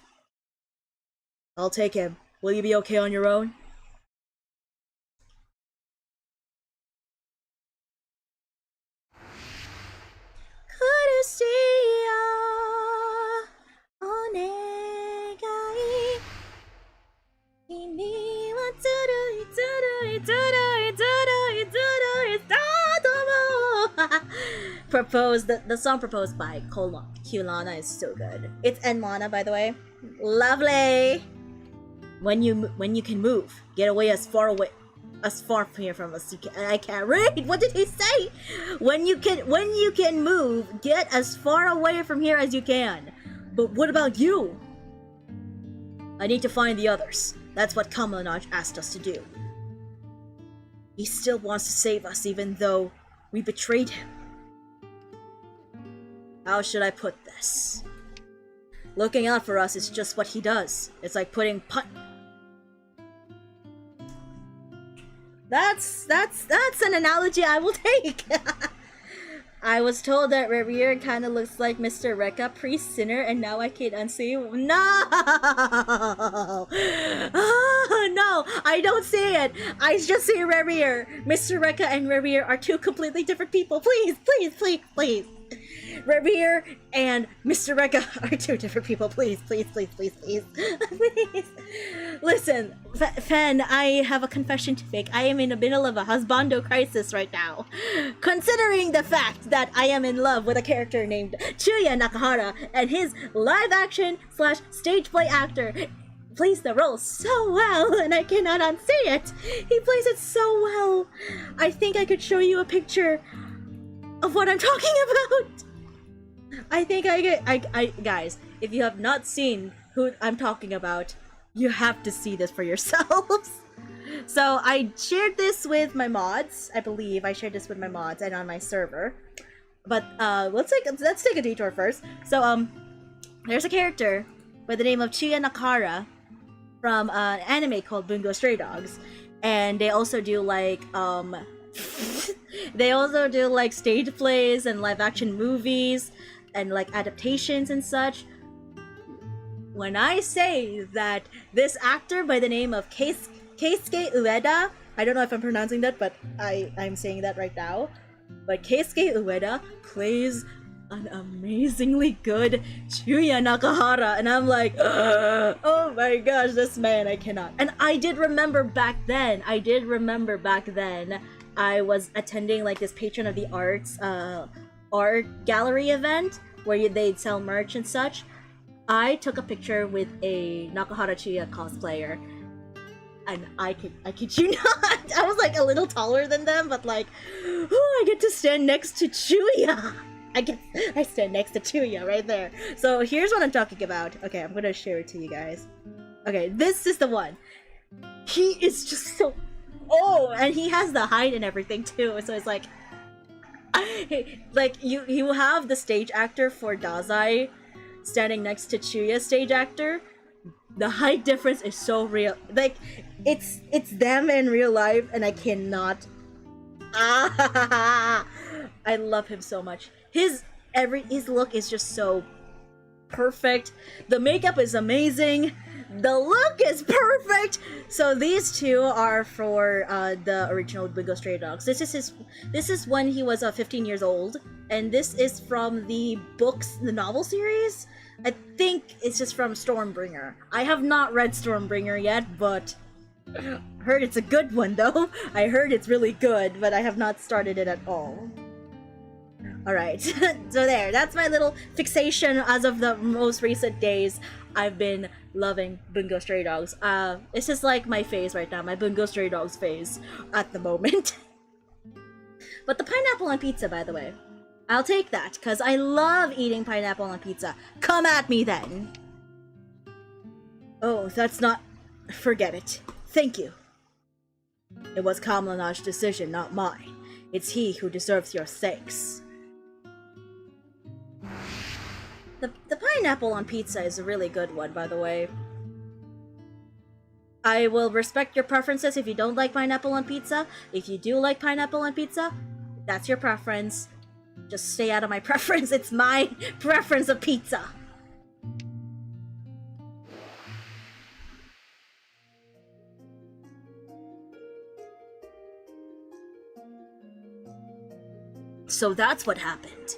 I'll take him. Will you be okay on your own? Proposed, the song proposed by Kulana is so good. It's Enmana, by the way. Lovely. When you can move, get away as far from here from us. I can't read. What did he say? When you can move, get as far away from here as you can. But what about you? I need to find the others. That's what Kamlanaj asked us to do. He still wants to save us even though we betrayed him. How should I put this? Looking out for us is just what he does. It's like putting That's an analogy I will take. I was told that Revier kind of looks like Mr. Rekka pre-Sinner, and now I can't unsee. No! No, I don't see it. I just see Revier. Mr. Rekka and Revier are two completely different people. Please, please, please, please. Revier and Mr. Rekka are two different people. Please, please, please, please, please. Please. Listen, Fen, I have a confession to make. I am in the middle of a husbando crisis right now. Considering the fact that I am in love with a character named Chuya Nakahara, and his live-action / stage play actor plays the role so well, and I cannot unsee it. He plays it so well. I think I could show you a picture of what I'm talking about. I think guys, if you have not seen who I'm talking about, you have to see this for yourselves. So I shared this with my mods. I believe I shared this with my mods and on my server. But let's take a detour first. So there's a character by the name of Chuya Nakahara from an anime called Bungo Stray Dogs, and they also do like they also do like stage plays and live action movies and like adaptations and such. When I say that this actor by the name of Keisuke Ueda, I don't know if I'm pronouncing that, but I'm saying that right now, but Keisuke Ueda plays an amazingly good Chuya Nakahara, and I'm like, oh my gosh, this man, I cannot. And I did remember back then, I was attending like this Patron of the Arts art gallery event where they'd sell merch and such. I took a picture with a Nakahara Chuya cosplayer, and I kid you not, I was like a little taller than them, but like, oh, I get to stand next to Chuya. I stand next to Chuya right there. So here's what I'm talking about. Okay, I'm gonna share it to you guys. Okay, this is the one. He is just so... Oh, and he has the height and everything too, so it's like... like, you will have the stage actor for Dazai standing next to Chuya's stage actor. The height difference is so real. Like, it's them in real life, and I cannot... I love him so much. His look is just so perfect. The makeup is amazing. The look is perfect. So these two are for the original Bungo Stray Dogs. This is when he was 15 years old, and this is from the novel series. I think it's just from Stormbringer. I have not read Stormbringer yet, but heard it's a good one though. I heard it's really good, but I have not started it at all. Alright, so there, that's my little fixation as of the most recent days. I've been loving Bungo Stray Dogs. This is like my phase right now, my Bungo Stray Dogs phase at the moment. But the pineapple on pizza, by the way, I'll take that, because I love eating pineapple on pizza. Come at me then! Oh, that's not... Forget it. Thank you. It was Kamlanaj's decision, not mine. It's he who deserves your thanks. The pineapple on pizza is a really good one, by the way. I will respect your preferences if you don't like pineapple on pizza. If you do like pineapple on pizza, that's your preference. Just stay out of my preference. It's my preference of pizza. So that's what happened.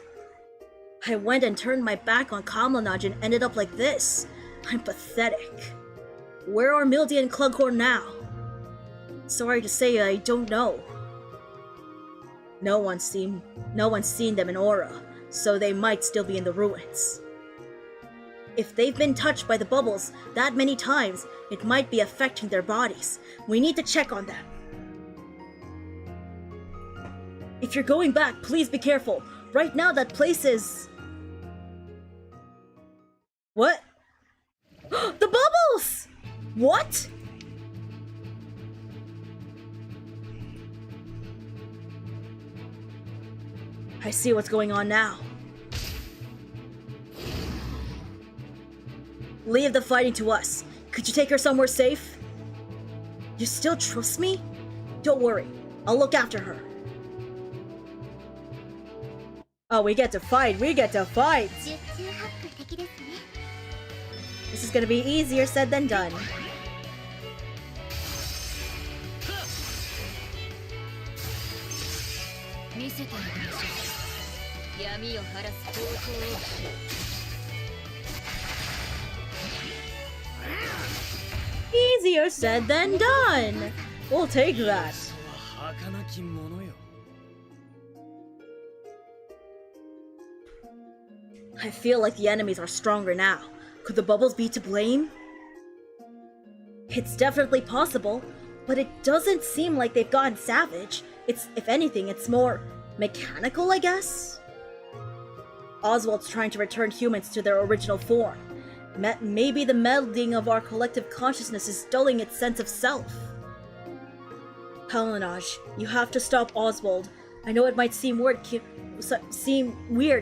I went and turned my back on Kamlanaj and ended up like this. I'm pathetic. Where are Mildy and Clughorn now? Sorry to say, I don't know. No one's seen them in Aura, so they might still be in the ruins. If they've been touched by the bubbles that many times, it might be affecting their bodies. We need to check on them. If you're going back, please be careful. Right now that place is... What? The bubbles! What? I see what's going on now. Leave the fighting to us. Could you take her somewhere safe? You still trust me? Don't worry, I'll look after her. Oh, we get to fight! We get to fight! This is gonna be easier said than done. Easier said than done! We'll take that. I feel like the enemies are stronger now. Could the bubbles be to blame? It's definitely possible, but it doesn't seem like they've gone savage. If anything, it's more mechanical, I guess? Oswald's trying to return humans to their original form. Maybe the melding of our collective consciousness is dulling its sense of self. Palinage, you have to stop Oswald. I know it might seem weird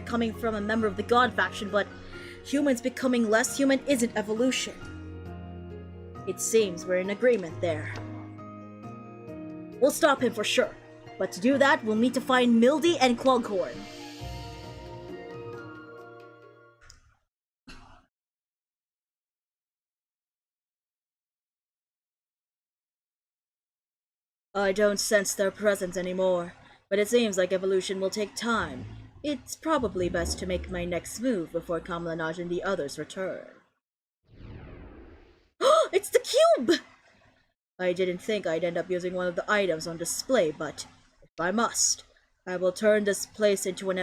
coming from a member of the God faction, but humans becoming less human isn't evolution. It seems we're in agreement there. We'll stop him for sure, but to do that, we'll need to find Mildy and Clughorn. I don't sense their presence anymore, but it seems like evolution will take time. It's probably best to make my next move before Kamlanaj and the others return. It's the cube! I didn't think I'd end up using one of the items on display, but if I must, I will turn this place into an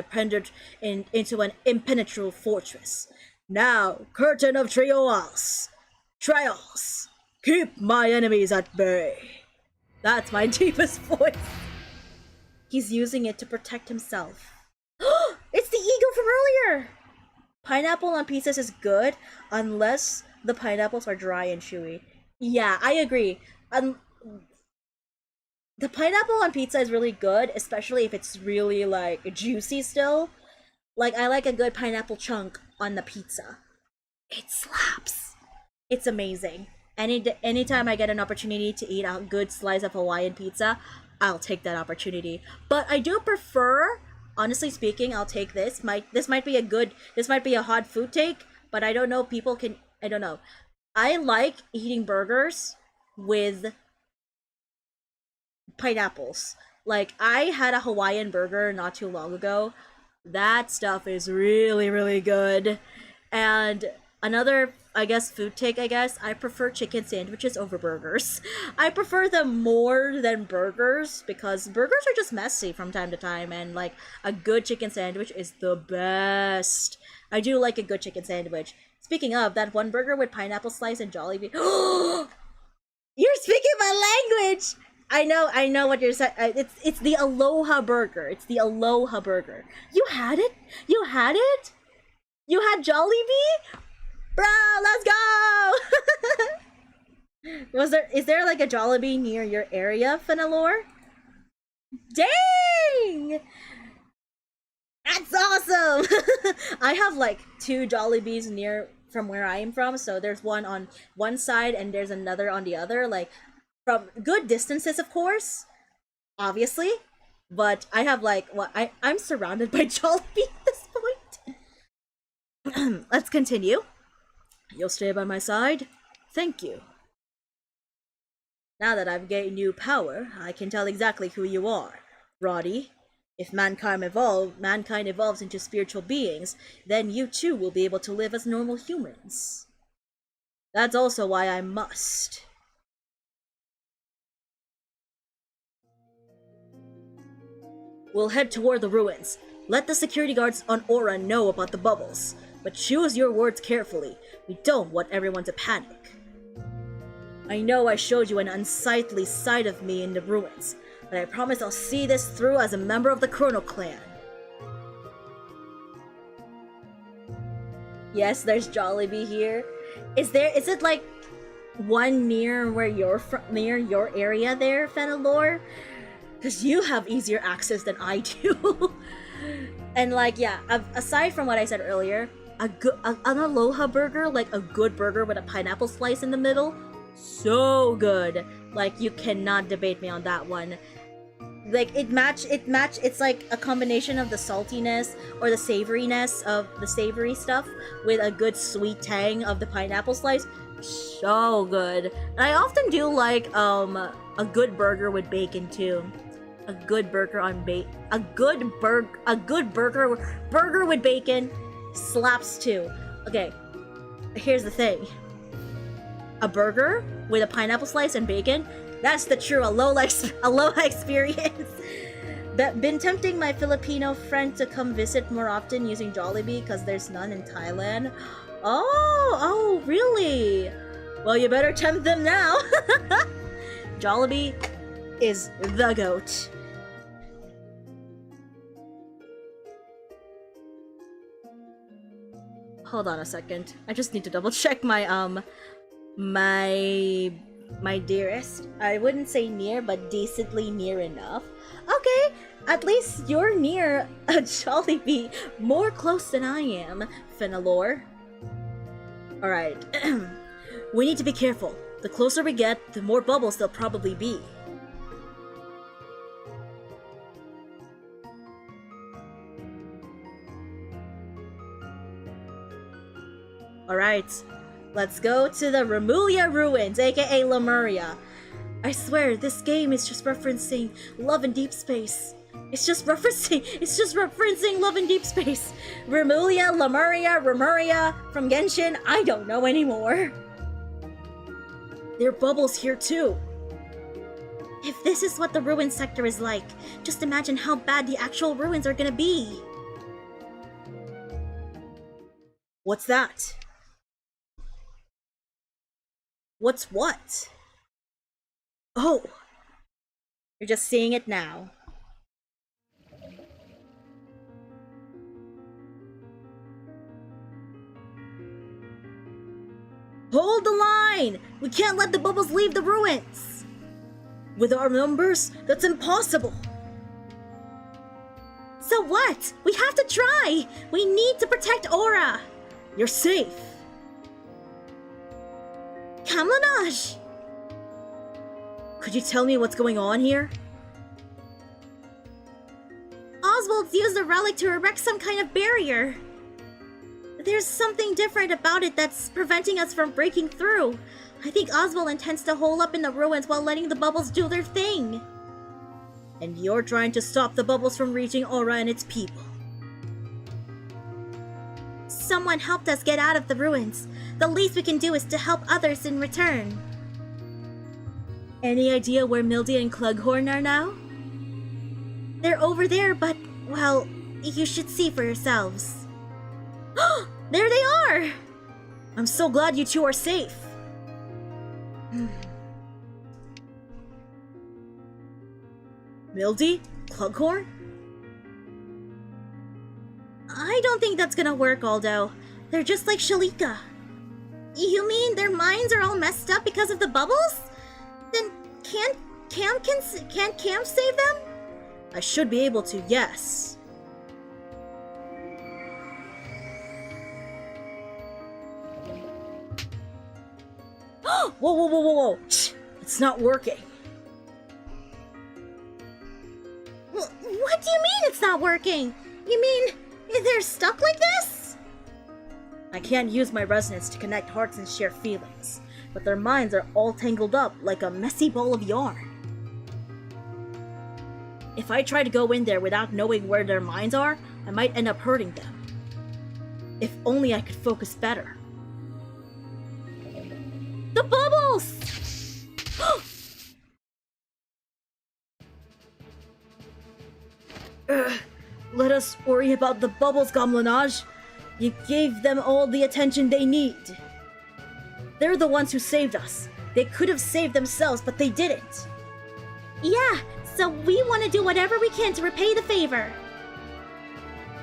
impenetrable fortress. Now, curtain of Trials! Trials! Keep my enemies at bay! That's my deepest voice. He's using it to protect himself. It's the eagle from earlier! Pineapple on pizzas is good, unless the pineapples are dry and chewy. Yeah, I agree. The pineapple on pizza is really good, especially if it's really, like, juicy still. Like, I like a good pineapple chunk on the pizza. It slaps. It's amazing. Anytime I get an opportunity to eat a good slice of Hawaiian pizza, I'll take that opportunity. But I do prefer, honestly speaking, I'll take this. This might be a hot food take, but I don't know, I don't know. I like eating burgers with pineapples. Like, I had a Hawaiian burger not too long ago. That stuff is really, really good. And another, I guess, food take, I prefer chicken sandwiches over burgers. I prefer them more than burgers because burgers are just messy from time to time, and like a good chicken sandwich is the best. I do like a good chicken sandwich. Speaking of, that one burger with pineapple slice and Jollibee. You're speaking my language! I know what you're saying. It's the Aloha burger. It's the Aloha burger. You had it? You had it? You had Jollibee? Bro, let's go! Is there like a Jollibee near your area, Fenelore? Dang! That's awesome! I have like 2 Jollibees near from where I am from, so there's one on one side and there's another on the other, like from good distances, of course, obviously, but I have like, I'm surrounded by Jollibee at this point. Let's continue. You'll stay by my side? Thank you. Now that I've gained new power, I can tell exactly who you are. Roddy, if mankind evolves into spiritual beings, then you too will be able to live as normal humans. That's also why I must. We'll head toward the ruins. Let the security guards on Aura know about the bubbles, but choose your words carefully. We don't want everyone to panic. I know I showed you an unsightly side of me in the ruins, but I promise I'll see this through as a member of the Chrono Clan. Yes, there's Jollibee here. Is it like one near where you're from, near your area there, Fenelore? Because you have easier access than I do. And like, yeah, aside from what I said earlier, an Aloha burger, like a good burger with a pineapple slice in the middle, so good. Like, you cannot debate me on that one. Like, it's like a combination of the saltiness or the savoriness of the savory stuff with a good sweet tang of the pineapple slice. So good. And I often do like a good burger with bacon too. A good burger with bacon slaps too. Okay, here's the thing. A burger with a pineapple slice and bacon, that's the true aloha experience. Been tempting my Filipino friend to come visit more often using Jollibee because there's none in Thailand. Oh, really? Well, you better tempt them now. Jollibee is the goat. Hold on a second. I just need to double check my my dearest. I wouldn't say near, but decently near enough. Okay, at least you're near a Jollibee, more close than I am, Fenelore. Alright. We need to be careful. The closer we get, the more bubbles there'll probably be. Alright, let's go to the Remulia Ruins, aka Lemuria. I swear, this game is just referencing Love in Deep Space. It's just referencing Love in Deep Space. Remulia, Remuria, from Genshin, I don't know anymore. There are bubbles here too. If this is what the ruin sector is like, just imagine how bad the actual ruins are gonna be. What's that? What's what? Oh! You're just seeing it now. Hold the line! We can't let the bubbles leave the ruins! With our numbers, that's impossible! So what? We have to try! We need to protect Aura! You're safe! Kamlanaj! Could you tell me what's going on here? Oswald's used the relic to erect some kind of barrier. There's something different about it that's preventing us from breaking through. I think Oswald intends to hole up in the ruins while letting the bubbles do their thing. And you're trying to stop the bubbles from reaching Aura and its people. Someone helped us get out of the ruins. The least we can do is to help others in return. Any idea where Mildy and Clughorn are now? They're over there, but, well, you should see for yourselves. There they are! I'm so glad you two are safe. Mildy? Clughorn? I don't think that's gonna work, Aldo. They're just like Chelika. You mean their minds are all messed up because of the bubbles? Then can't Cam save them? I should be able to, yes. Whoa. It's not working. What do you mean it's not working? You mean they're stuck like this? I can't use my resonance to connect hearts and share feelings, but their minds are all tangled up like a messy ball of yarn. If I try to go in there without knowing where their minds are, I might end up hurting them. If only I could focus better. The bubbles! Let us worry about the bubbles, Gamlanaj. You gave them all the attention they need. They're the ones who saved us. They could have saved themselves, but they didn't. Yeah, so we want to do whatever we can to repay the favor.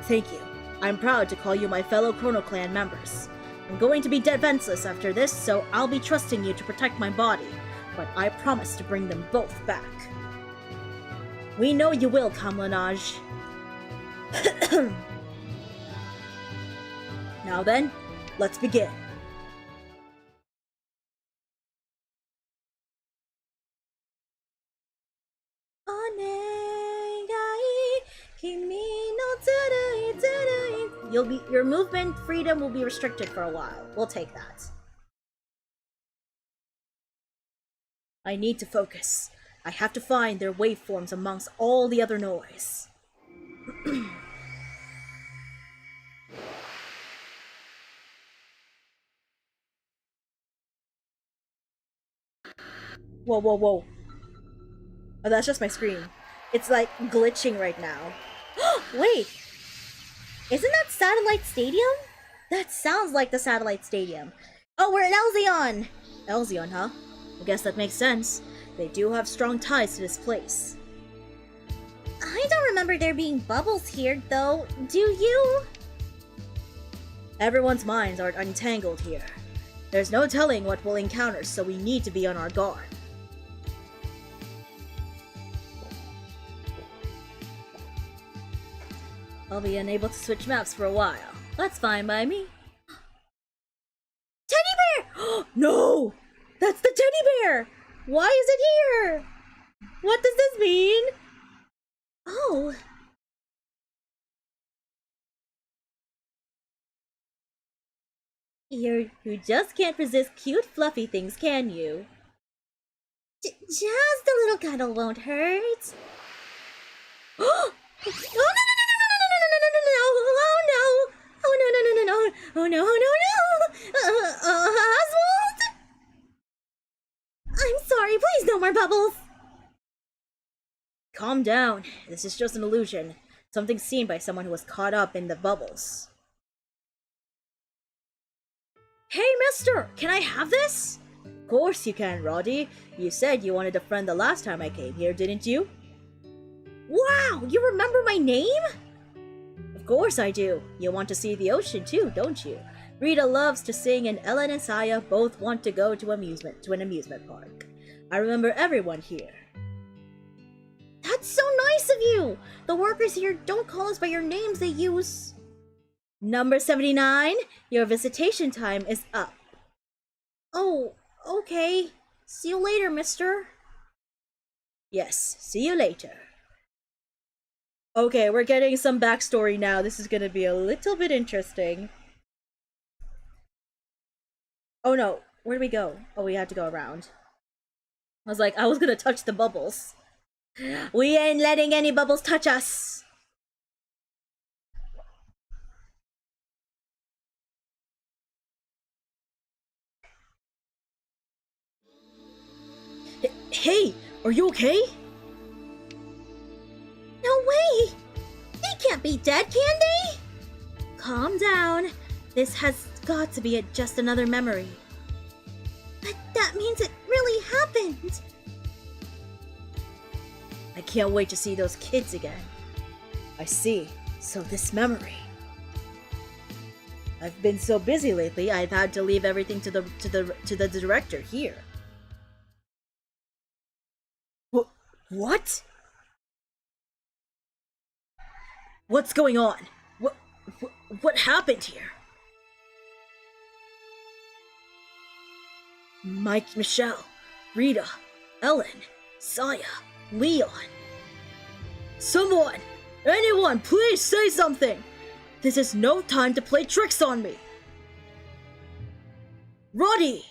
Thank you. I'm proud to call you my fellow Chrono Clan members. I'm going to be defenseless after this, so I'll be trusting you to protect my body, but I promise to bring them both back. We know you will, Kamlanaj. Now then, let's begin. Your movement freedom will be restricted for a while. We'll take that. I need to focus. I have to find their waveforms amongst all the other noise. Whoa, whoa, whoa. Oh, that's just my screen. It's like glitching right now. Wait! Isn't that Satellite Stadium? That sounds like the Satellite Stadium. Oh, we're in Elzion! Elzion, huh? I guess that makes sense. They do have strong ties to this place. I don't remember there being bubbles here, though. Do you? Everyone's minds are untangled here. There's no telling what we'll encounter, so we need to be on our guard. I'll be unable to switch maps for a while. That's fine by me. Teddy bear! No! That's the teddy bear! Why is it here? What does this mean? Oh. You just can't resist cute fluffy things, can you? Just a little cuddle won't hurt. Oh no no no no no no no no no no no! Oh no oh no no! Oswald! I'm sorry, please no more bubbles! Calm down. This is just an illusion. Something seen by someone who was caught up in the bubbles. Hey, mister! Can I have this? Of course you can, Roddy. You said you wanted a friend the last time I came here, didn't you? Wow! You remember my name? Of course I do. You want to see the ocean too, don't you? Rita loves to sing and Ellen and Saya both want to go to an amusement park. I remember everyone here. That's so nice of you! The workers here don't call us by your names, they use... Number 79, your visitation time is up. Oh, okay. See you later, mister. Yes, see you later. Okay, we're getting some backstory now. This is gonna be a little bit interesting. Oh no, where do we go? Oh, we have to go around. I was gonna touch the bubbles. We ain't letting any bubbles touch us! Hey, are you okay? No way! They can't be dead, can they? Calm down. This has got to be just another memory. But that means it really happened. I can't wait to see those kids again. I see. So this memory. I've been so busy lately, I've had to leave everything to the director here. What? What's going on? What happened here? Mike, Michelle, Rita, Ellen, Saya, Leon. Someone! Anyone, please say something! This is no time to play tricks on me! Roddy!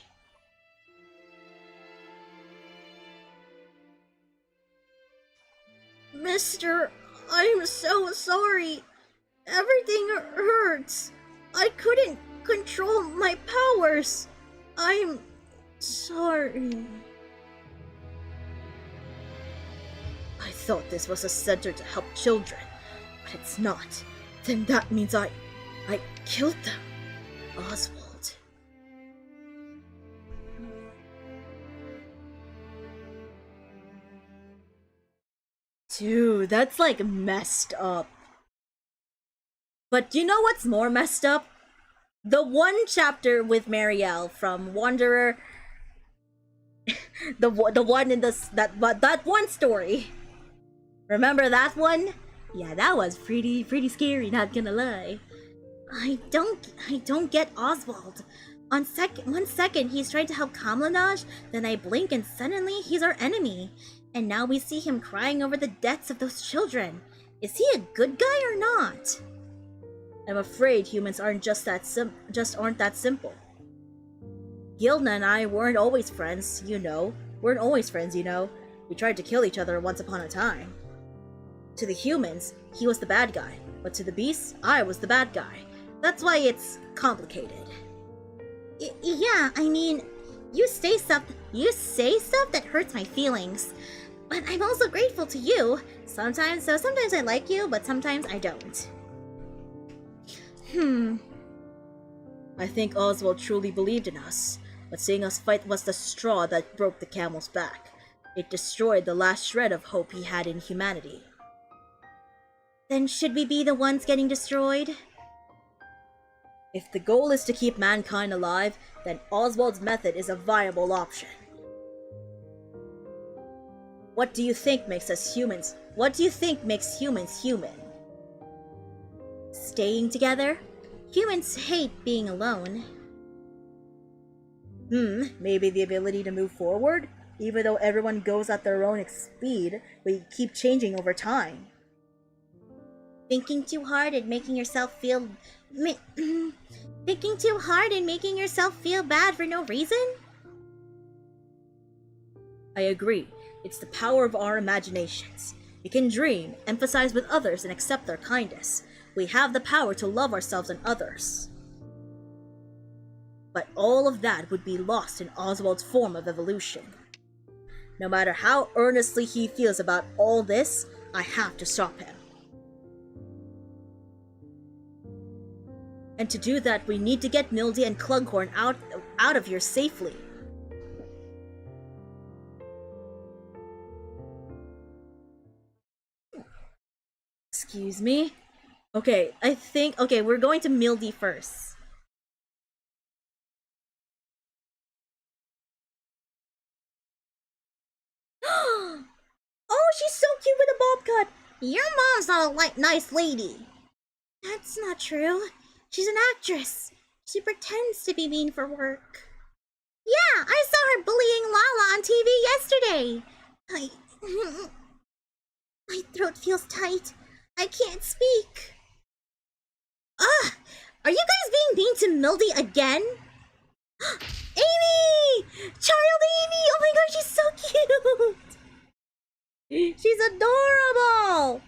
Mister, I'm so sorry. Everything hurts. I couldn't control my powers. I'm sorry. I thought this was a center to help children, but it's not. Then that means I killed them. Oswald. Dude, that's like messed up. But do you know what's more messed up? The one chapter with Marielle from Wanderer. the one in that one story. Remember that one? Yeah, that was pretty scary, not gonna lie. I don't get Oswald. On 1 second he's trying to help Kamlanaj, then I blink and suddenly he's our enemy. And now we see him crying over the deaths of those children. Is he a good guy or not? I'm afraid humans aren't just aren't that simple. Gilna and I weren't always friends, you know. We tried to kill each other once upon a time. To the humans, he was the bad guy, but to the beasts, I was the bad guy. That's why it's complicated. Yeah, I mean, you say stuff that hurts my feelings. But I'm also grateful to you. Sometimes I like you, but sometimes I don't. I think Oswald truly believed in us, but seeing us fight was the straw that broke the camel's back. It destroyed the last shred of hope he had in humanity. Then should we be the ones getting destroyed? If the goal is to keep mankind alive, then Oswald's method is a viable option. What do you think makes us humans? What do you think makes humans human? Staying together? Humans hate being alone. Maybe the ability to move forward? Even though everyone goes at their own speed, we keep changing over time. Thinking too hard and making yourself feel... Thinking too hard and making yourself feel bad for no reason? I agree. It's the power of our imaginations. We can dream, empathize with others, and accept their kindness. We have the power to love ourselves and others. But all of that would be lost in Oswald's form of evolution. No matter how earnestly he feels about all this, I have to stop him. And to do that, we need to get Mildy and Clughorn out of here safely. Excuse me? Okay, we're going to Mildy first. Oh, she's so cute with a bob cut! Your mom's not a nice lady. That's not true. She's an actress. She pretends to be mean for work. Yeah, I saw her bullying Lala on TV yesterday. My throat feels tight. I can't speak. Ugh! Are you guys being mean to Mildy again? Amy! Child Amy! Oh my gosh, she's so cute! She's adorable!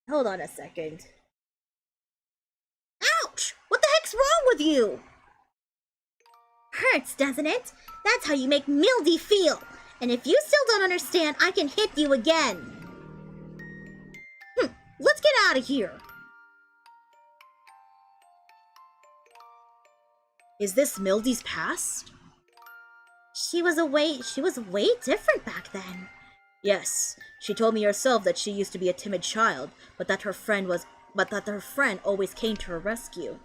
Hold on a second. Ouch! What the heck's wrong with you? Hurts, doesn't it? That's how you make Mildy feel. And if you still don't understand, I can hit you again. Let's get out of here. Is this Mildy's past? She was way different back then. Yes, she told me herself that she used to be a timid child, but that her friend always came to her rescue.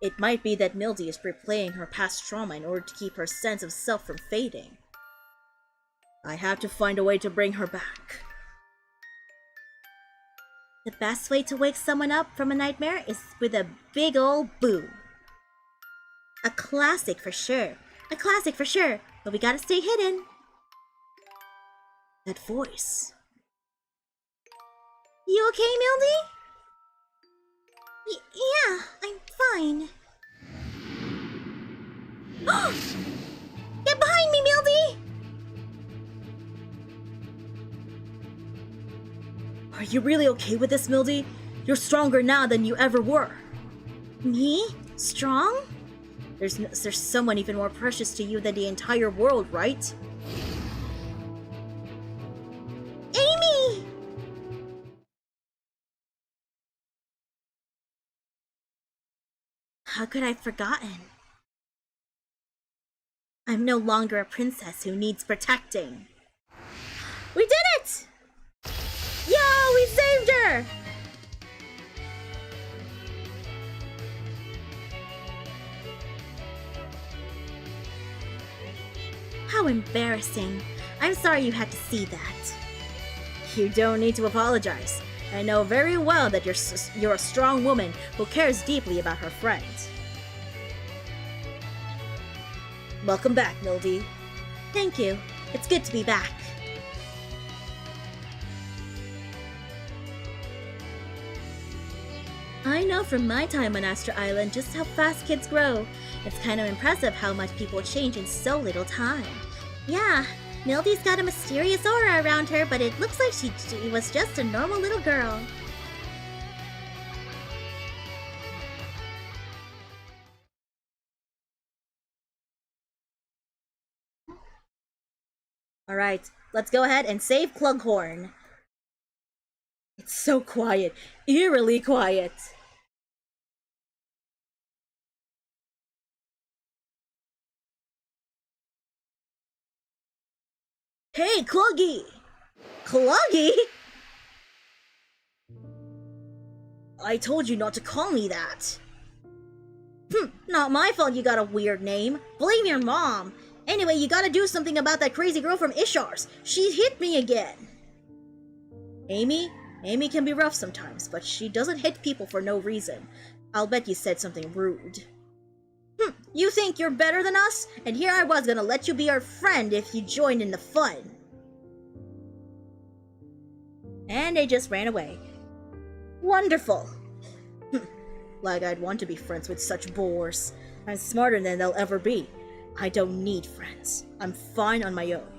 It might be that Mildy is replaying her past trauma in order to keep her sense of self from fading. I have to find a way to bring her back. The best way to wake someone up from a nightmare is with a big ol' boo. A classic for sure. But we gotta stay hidden. That voice. You okay, Mildy? Yeah, I'm fine. Get behind me, Mildy! Are you really okay with this, Mildy? You're stronger now than you ever were. Me? Strong? There's someone even more precious to you than the entire world, right? Amy! How could I have forgotten? I'm no longer a princess who needs protecting. We did it! Yo, we saved her! How embarrassing. I'm sorry you had to see that. You don't need to apologize. I know very well that you're a strong woman who cares deeply about her friend. Welcome back, Mildy. Thank you. It's good to be back. I know from my time on Astro Island just how fast kids grow. It's kind of impressive how much people change in so little time. Yeah, Mildy's got a mysterious aura around her, but it looks like she was just a normal little girl. Alright, let's go ahead and save Clughorn. It's so quiet, eerily quiet. Hey, Cluggy! Cluggy? I told you not to call me that. Not my fault you got a weird name. Blame your mom. Anyway, you gotta do something about that crazy girl from Ishar's. She hit me again. Amy? Amy can be rough sometimes, but she doesn't hit people for no reason. I'll bet you said something rude. You think you're better than us? And here I was gonna let you be our friend if you joined in the fun. And they just ran away. Wonderful. Like I'd want to be friends with such bores. I'm smarter than they'll ever be. I don't need friends. I'm fine on my own.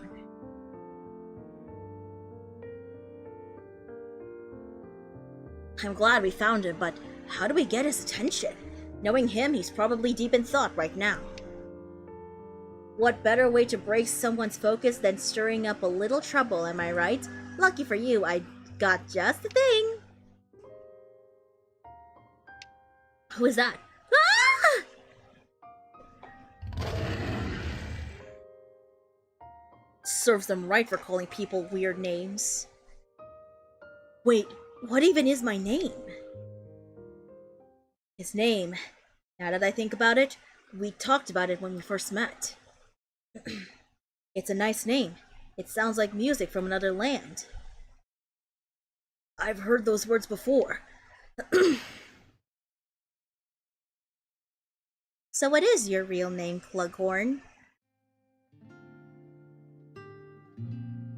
I'm glad we found him, but how do we get his attention? Knowing him, he's probably deep in thought right now. What better way to break someone's focus than stirring up a little trouble, am I right? Lucky for you, I got just the thing. Who is that? Ah! Serves them right for calling people weird names. Wait, what even is my name? His name, now that I think about it, we talked about it when we first met. It's a nice name. It sounds like music from another land. I've heard those words before. So what is your real name, Clughorn?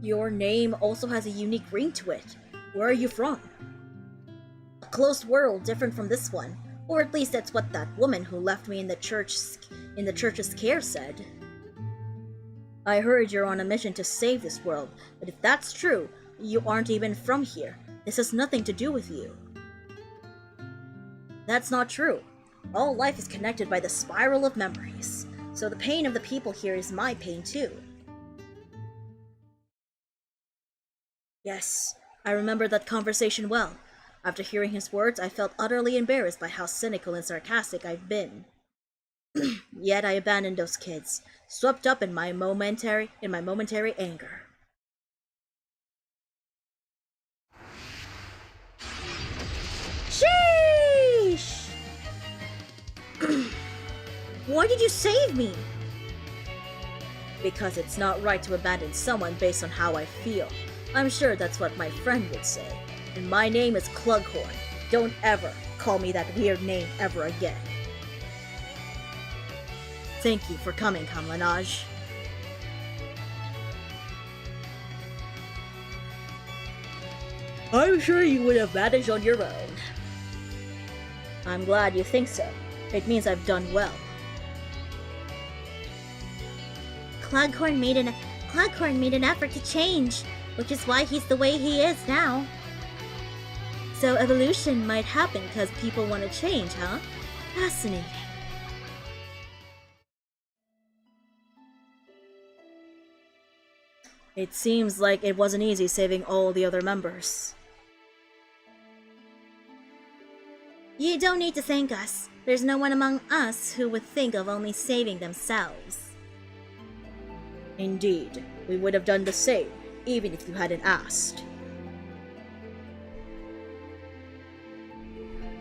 Your name also has a unique ring to it. Where are you from? A closed world different from this one. Or at least that's what that woman who left me in the church's care said. I heard you're on a mission to save this world, but if that's true, you aren't even from here. This has nothing to do with you. That's not true. All life is connected by the spiral of memories, so the pain of the people here is my pain too. Yes, I remember that conversation well. After hearing his words, I felt utterly embarrassed by how cynical and sarcastic I've been. Yet I abandoned those kids, swept up in my momentary anger. Sheesh! Why did you save me? Because it's not right to abandon someone based on how I feel. I'm sure that's what my friend would say. And my name is Clughorn. Don't ever call me that weird name ever again. Thank you for coming, Kamlanaj. I'm sure you would have managed on your own. I'm glad you think so. It means I've done well. Clughorn made an effort to change, which is why he's the way he is now. So evolution might happen because people want to change, huh? Fascinating. It seems like it wasn't easy saving all the other members. You don't need to thank us. There's no one among us who would think of only saving themselves. Indeed, we would have done the same, even if you hadn't asked.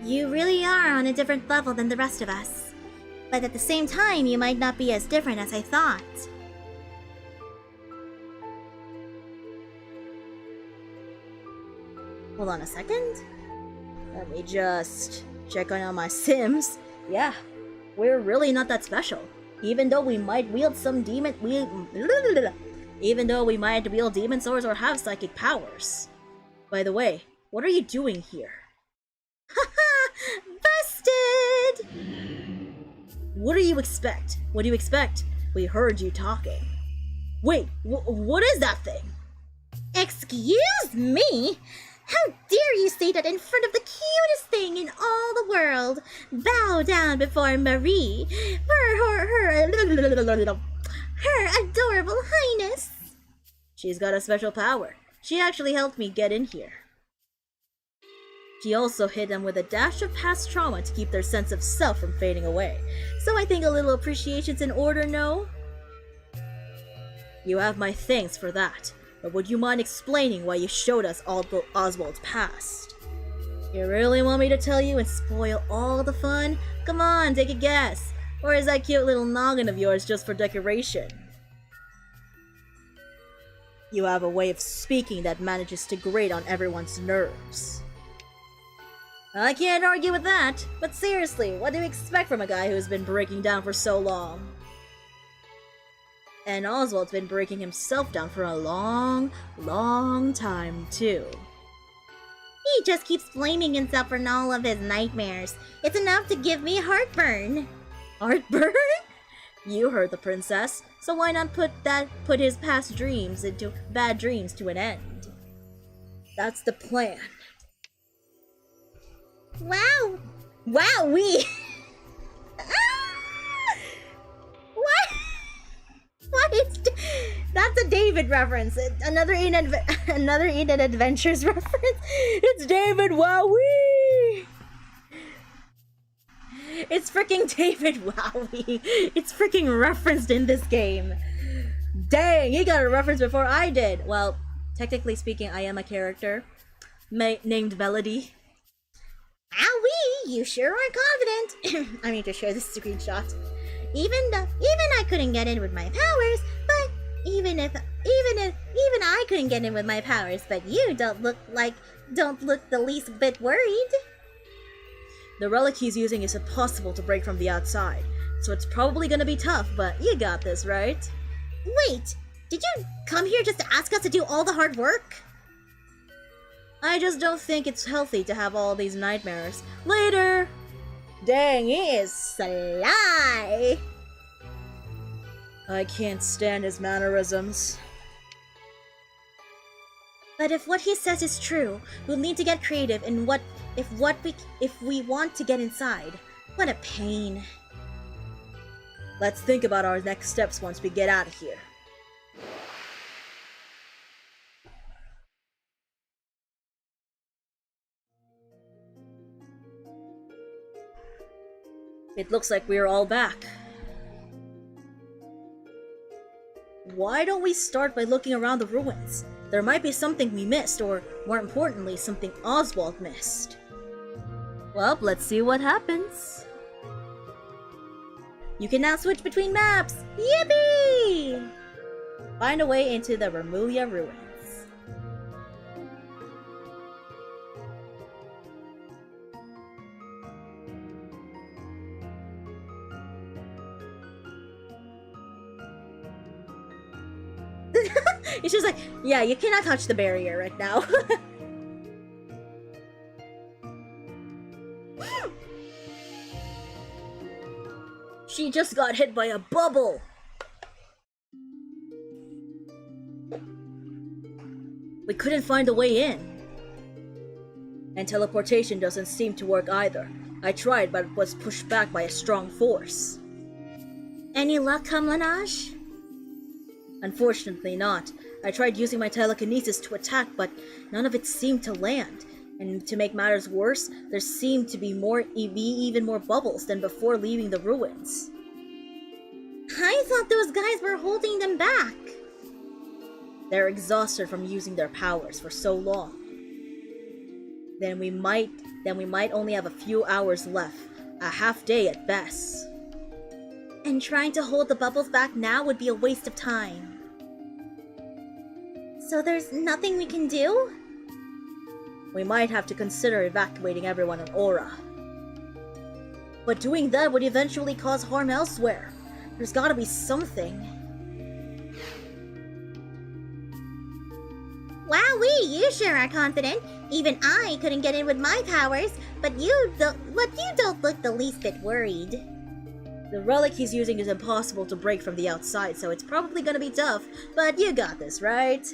You really are on a different level than the rest of us. But at the same time, you might not be as different as I thought. Hold on a second. Let me just check on all my Sims. Yeah, we're really not that special. Even though we might wield demon swords or have psychic powers. By the way, what are you doing here? Haha! What do you expect? What do you expect? We heard you talking. Wait, what is that thing? Excuse me? How dare you say that in front of the cutest thing in all the world? Bow down before Marie, her adorable highness. She's got a special power. She actually helped me get in here. She also hit them with a dash of past trauma to keep their sense of self from fading away. So I think a little appreciation's in order, no? You have my thanks for that, but would you mind explaining why you showed us Oswald's past? You really want me to tell you and spoil all the fun? Come on, take a guess. Or is that cute little noggin of yours just for decoration? You have a way of speaking that manages to grate on everyone's nerves. I can't argue with that, but seriously, what do you expect from a guy who's been breaking down for so long? And Oswald's been breaking himself down for a long, long time, too. He just keeps blaming himself for all of his nightmares. It's enough to give me heartburn. Heartburn? You heard the princess, so why not put his past dreams into bad dreams to an end? That's the plan. Wow! Wowee! What is... That's a David reference. Another Eden Adventures reference. It's David Wowee! It's freaking David Wowee. It's freaking referenced in this game. Dang, he got a reference before I did. Well, technically speaking, I am a character named Melody. Wowee, you sure are confident. I need to share this screenshot. Even I couldn't get in with my powers, but even I couldn't get in with my powers, but you don't look the least bit worried. The relic he's using is impossible to break from the outside, so it's probably gonna be tough, but you got this, right? Wait, did you come here just to ask us to do all the hard work? I just don't think it's healthy to have all these nightmares. Later! Dang, he is sly! I can't stand his mannerisms. But if what he says is true, we'll need to get creative in if we want to get inside. What a pain. Let's think about our next steps once we get out of here. It looks like we're all back. Why don't we start by looking around the ruins? There might be something we missed, or more importantly, something Oswald missed. Well, let's see what happens. You can now switch between maps! Yippee! Find a way into the Remulia ruins. It's just like, yeah, you cannot touch the barrier right now. She just got hit by a bubble. We couldn't find a way in. And teleportation doesn't seem to work either. I tried, but was pushed back by a strong force. Any luck, Kamlanaj? Unfortunately not. I tried using my telekinesis to attack, but none of it seemed to land. And to make matters worse, there seemed to be even more bubbles than before leaving the ruins. I thought those guys were holding them back. They're exhausted from using their powers for so long. Then we might only have a few hours left, a half day at best. And trying to hold the bubbles back now would be a waste of time. So there's nothing we can do? We might have to consider evacuating everyone on Aura. But doing that would eventually cause harm elsewhere. There's gotta be something. Wowee, you sure are confident. Even I couldn't get in with my powers, but you don't look the least bit worried. The relic he's using is impossible to break from the outside, so it's probably gonna be tough, but you got this, right?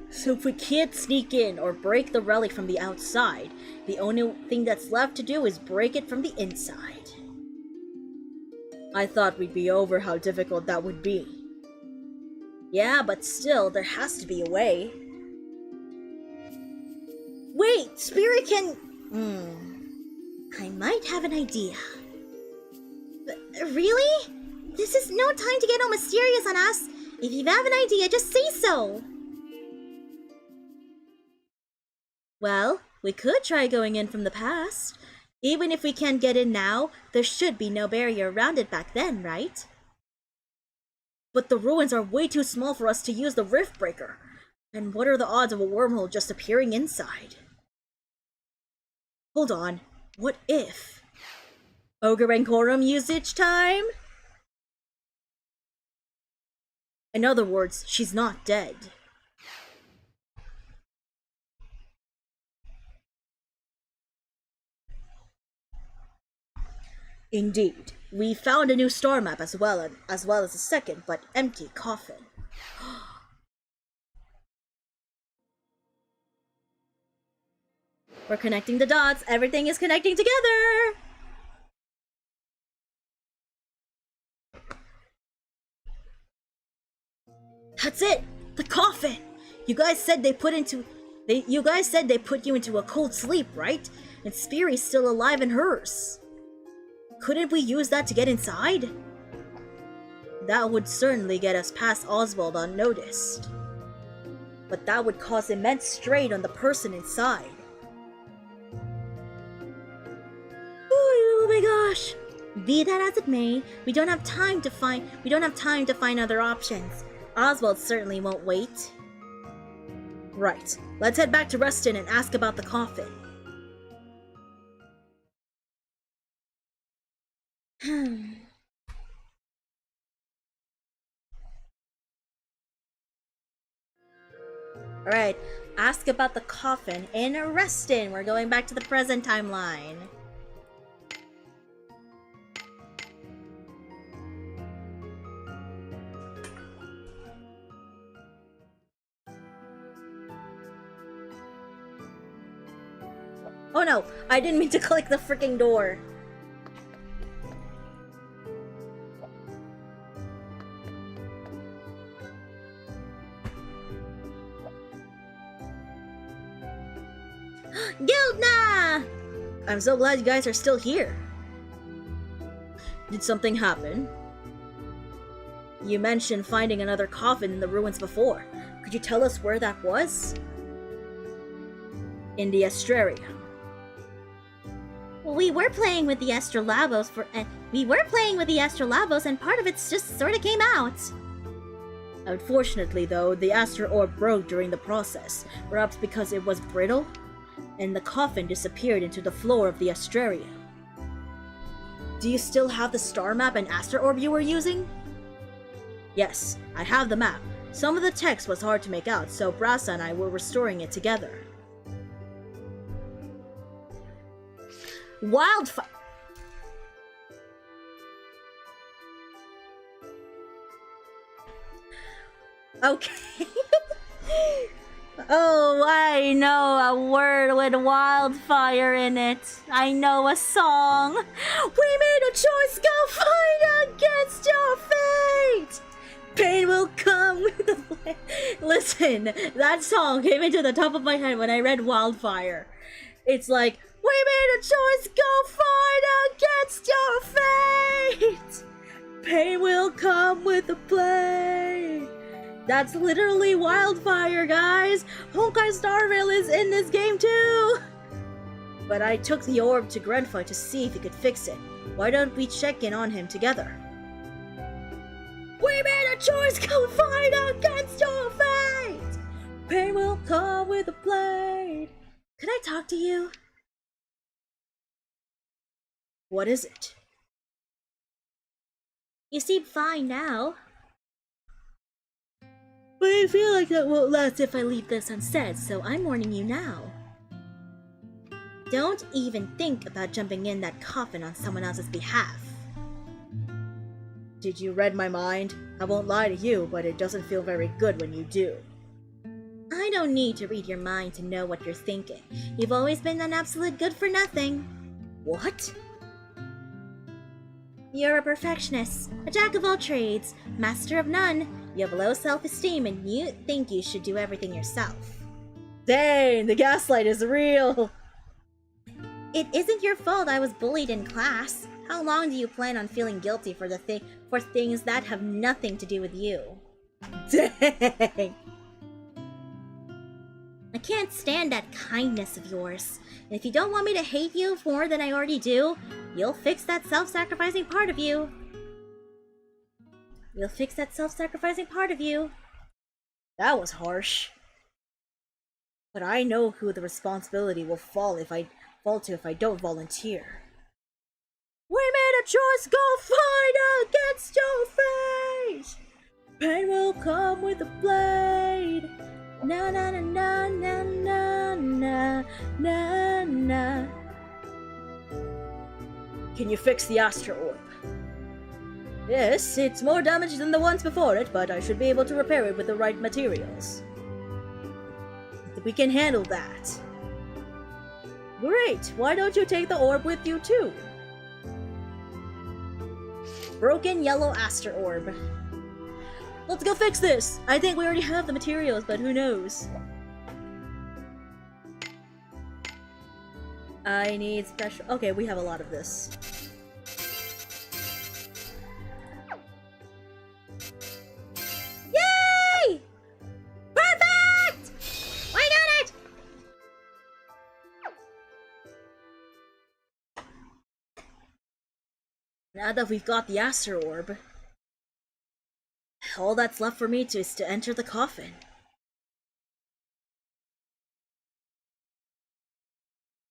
So if we can't sneak in or break the relic from the outside, the only thing that's left to do is break it from the inside. I thought we'd be over how difficult that would be. Yeah, but still, there has to be a way. Wait, Spiri can... I might have an idea. Really? This is no time to get all mysterious on us. If you have an idea, just say so. Well, we could try going in from the past. Even if we can't get in now, there should be no barrier around it back then, right? But the ruins are way too small for us to use the rift breaker. And what are the odds of a wormhole just appearing inside? Hold on, what if? Ogre Rancorum usage time? In other words, she's not dead. Indeed, we found a new star map as well as a second but empty coffin. We're connecting the dots. Everything is connecting together. That's it. The coffin. You guys said they put you into a cold sleep, right? And Spiri's still alive in hers. Couldn't we use that to get inside? That would certainly get us past Oswald unnoticed. But that would cause immense strain on the person inside. Oh my gosh! Be that as it may, we don't have time to find other options. Oswald certainly won't wait. Right. Let's head back to Reston and ask about the coffin. Alright, ask about the coffin in Reston. We're going back to the present timeline. Oh no, I didn't mean to click the freaking door. Gildna! I'm so glad you guys are still here. Did something happen? You mentioned finding another coffin in the ruins before. Could you tell us where that was? In the Astraria. Well, we were playing with the Astrolabos and part of it just sort of came out. Unfortunately, though, the Astral Orb broke during the process, perhaps because it was brittle, and the coffin disappeared into the floor of the Astraria. Do you still have the star map and Astral Orb you were using? Yes, I have the map. Some of the text was hard to make out, so Brasa and I were restoring it together. Wildfire! Okay. Oh, I know a word with wildfire in it. I know a song. We made a choice, go fight against your fate. Pain will come with the flame. Listen, that song came into the top of my head when I read Wildfire. It's like, we made a choice, go fight against your fate. Pain will come with the blade. That's literally Wildfire, guys! Honkai Starvale is in this game too! But I took the orb to Grenfa to see if he could fix it. Why don't we check in on him together? We made a choice, go fight against your fate! Pain will come with a blade. Can I talk to you? What is it? You seem fine now. But I feel like that won't last if I leave this unsaid, so I'm warning you now. Don't even think about jumping in that coffin on someone else's behalf. Did you read my mind? I won't lie to you, but it doesn't feel very good when you do. I don't need to read your mind to know what you're thinking. You've always been an absolute good for nothing. What? You're a perfectionist, a jack of all trades, master of none. You have low self-esteem and you think you should do everything yourself. Dang, the gaslight is real! It isn't your fault I was bullied in class. How long do you plan on feeling guilty for things that have nothing to do with you? Dang! I can't stand that kindness of yours. And if you don't want me to hate you more than I already do, you'll fix that self-sacrificing part of you. You'll fix that self-sacrificing part of you. That was harsh. But I know who the responsibility will fall to if I don't volunteer. We made a choice, go fight against your fate. Pain will come with a blade. Na na na na na na na na na. Can you fix the Astro Orb? Yes, it's more damaged than the ones before it, but I should be able to repair it with the right materials. We can handle that. Great! Why don't you take the orb with you too? Broken yellow Aster Orb. Let's go fix this! I think we already have the materials, but who knows? I need special... Okay, we have a lot of this. Yay! Perfect! We did it! Now that we've got the Aster Orb, all that's left for me is to enter the coffin.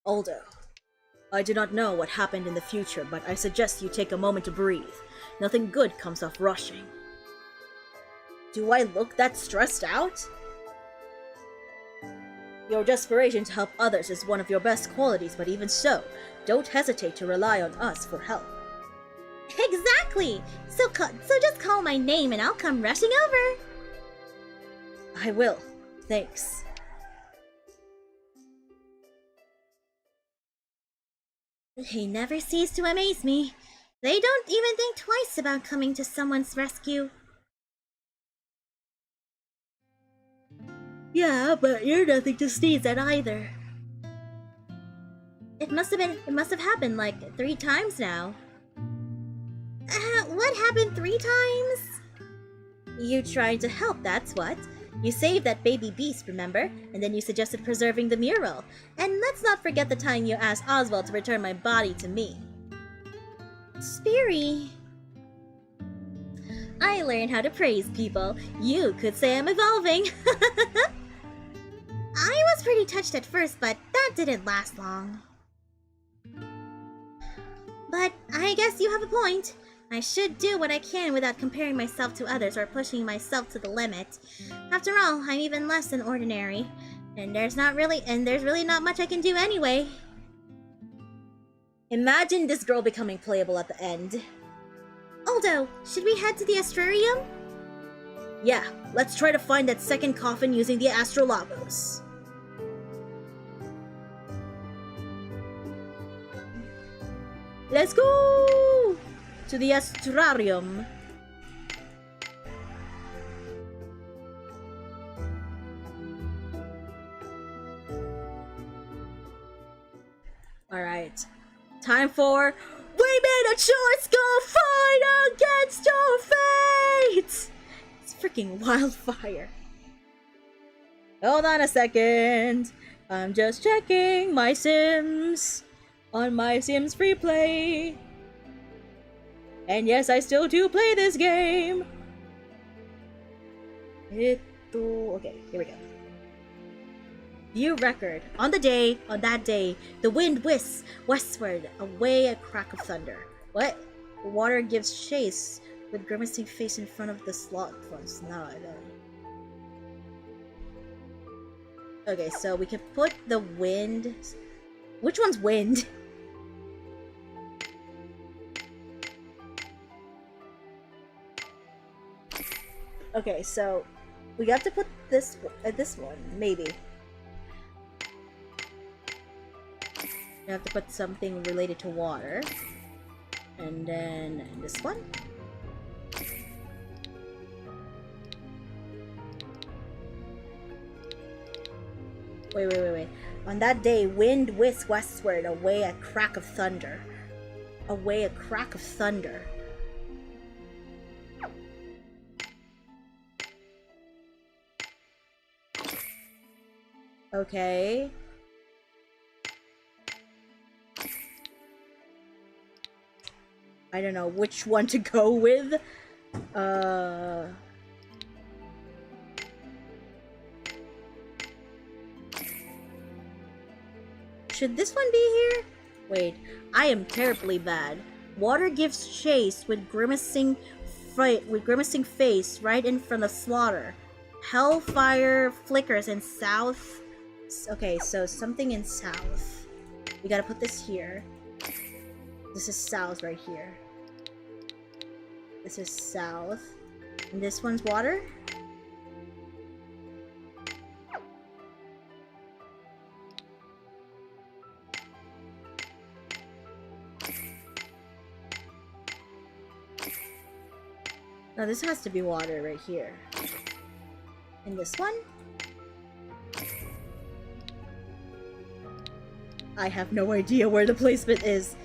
Aldo, I do not know what happened in the future, but I suggest you take a moment to breathe. Nothing good comes off rushing. Do I look that stressed out? Your desperation to help others is one of your best qualities, but even so, don't hesitate to rely on us for help. Exactly! So just call my name and I'll come rushing over! I will. Thanks. They never cease to amaze me. They don't even think twice about coming to someone's rescue. Yeah, but you're nothing to sneeze at either. It must have happened like 3 times now. What happened 3 times? You tried to help, that's what. You saved that baby beast, remember? And then you suggested preserving the mural. And let's not forget the time you asked Oswald to return my body to me. Spiri. I learned how to praise people. You could say I'm evolving. I was pretty touched at first, but that didn't last long. But I guess you have a point. I should do what I can without comparing myself to others or pushing myself to the limit. After all, I'm even less than ordinary. And there's really not much I can do anyway. Imagine this girl becoming playable at the end. Aldo, should we head to the Astrarium? Yeah, let's try to find that second coffin using the Astrolabos. Let's go to the Astrarium. Alright, time for We Made a Choice, Go Fight Against Your Fate! It's freaking wildfire. Hold on a second. I'm just checking my Sims on my Sims Free Play. And yes, I still do play this game. Okay, here we go. View record. On that day, the wind whisks westward, away a crack of thunder. What? The water gives chase with grimacing face in front of the slot once. No, I don't. Okay, so we can put the wind Which one's wind? Okay, so we have to put this at this one, maybe. We have to put something related to water. And then this one. Wait. On that day, wind whisked westward, away a crack of thunder. Away a crack of thunder. Okay. I don't know which one to go with. Should this one be here? Wait, I am terribly bad. Water gives chase with grimacing face right in front of slaughter. Hellfire flickers in south. Okay, so something in south. We gotta put this here. This is south right here. This is south. And this one's water? No, this has to be water right here. And this one? I have no idea where the placement is.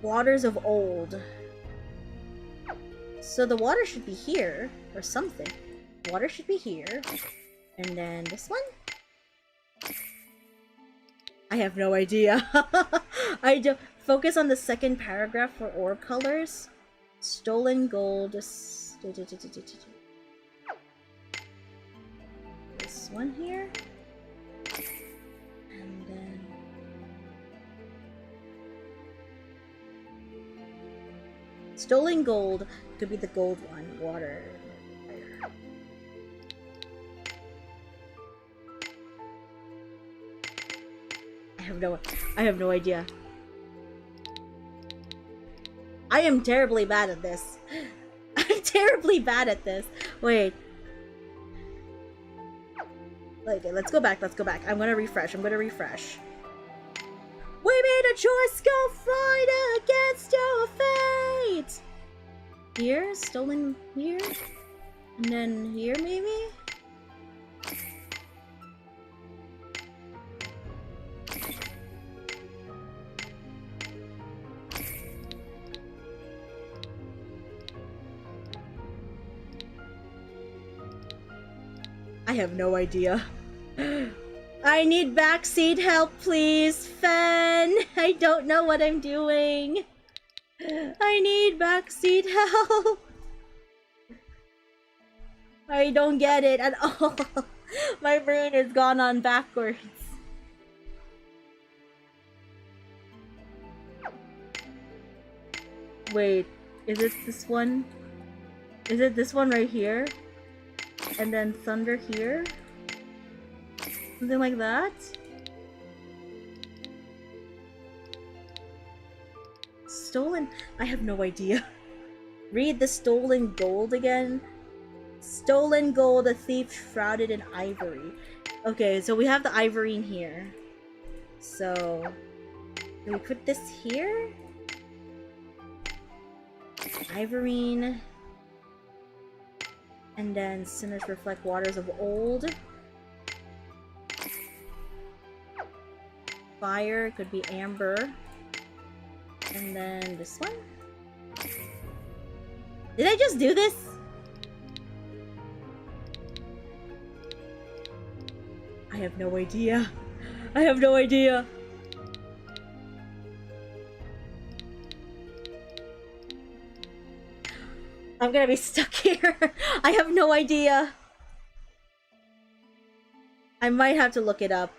Waters of old. So the water should be here, or something. Water should be here. And then this one? I have no idea. I don't focus on the second paragraph for orb colors. Stolen gold. This one here. And then stolen gold could be the gold one. Water. Fire. I have no idea. I am terribly bad at this. I'm terribly bad at this. Wait. Okay, let's go back. I'm gonna refresh. We made a choice, go fight against your fate! Here? Stolen here? And then here, maybe? I have no idea. I need backseat help, please, Fen. I don't know what I'm doing. I need backseat help. I don't get it at all. My brain has gone on backwards. Wait, is it this one? Is it this one right here? And then thunder here? Something like that? Stolen? I have no idea. Read the stolen gold again. Stolen gold, a thief shrouded in ivory. Okay, so we have the ivory in here. So, do we put this here? Ivorine. And then sinners reflect waters of old. Fire could be amber. And then this one. Did I just do this? I have no idea. I have no idea. I'm gonna be stuck here. I have no idea. I might have to look it up.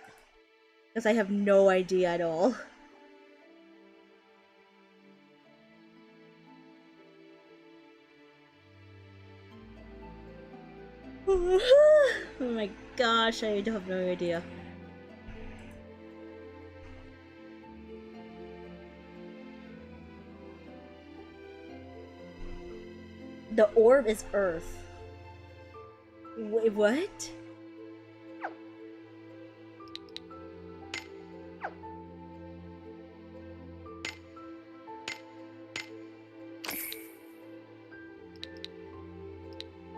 Because I have no idea at all. Oh my gosh, I have no idea. The orb is Earth. Wait, what?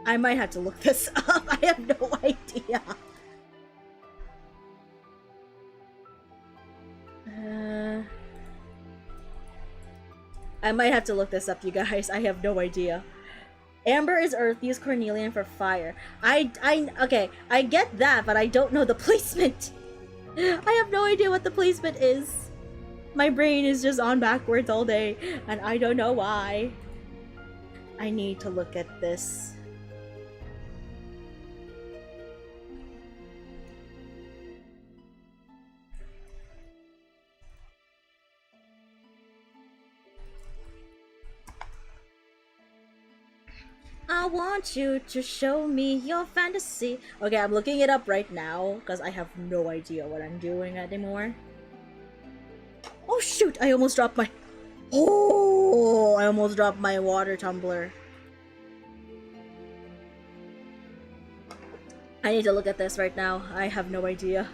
I might have to look this up. I have no idea. I might have to look this up, you guys. I have no idea. Amber is Earth, use Cornelian for fire. Okay, I get that, but I don't know the placement. I have no idea what the placement is. My brain is just on backwards all day, and I don't know why. I need to look at this. I want you to show me your fantasy. Okay, I'm looking it up right now because I have no idea what I'm doing anymore. Oh shoot, I almost dropped my... Oh, I almost dropped my water tumbler. I need to look at this right now. I have no idea.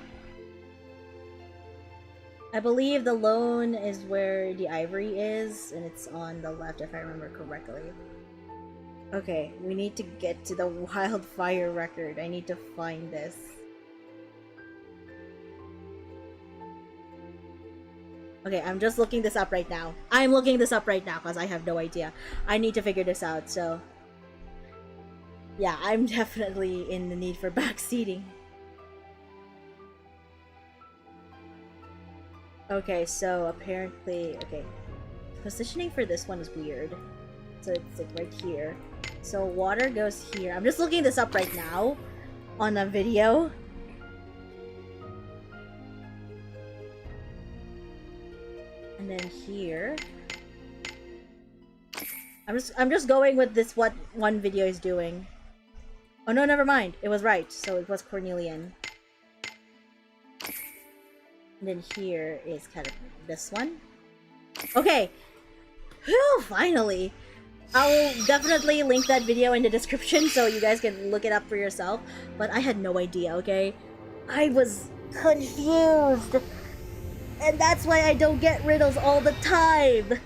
I believe the lone is where the ivory is, and it's on the left if I remember correctly. Okay, we need to get to the wildfire record. I need to find this. Okay, I'm just looking this up right now. I'm looking this up right now because I have no idea. I need to figure this out, so... Yeah, I'm definitely in the need for backseating. Okay, so apparently... Okay. Positioning for this one is weird. So it's like right here. So water goes here. I'm just looking this up right now on a video. And then here. I'm just going with this what one video is doing. Oh no, never mind. It was right. So it was Cornelian. And then here is kind of this one. Okay. Whew, finally. I'll definitely link that video in the description so you guys can look it up for yourself. But I had no idea, okay? I was confused. And that's why I don't get riddles all the time.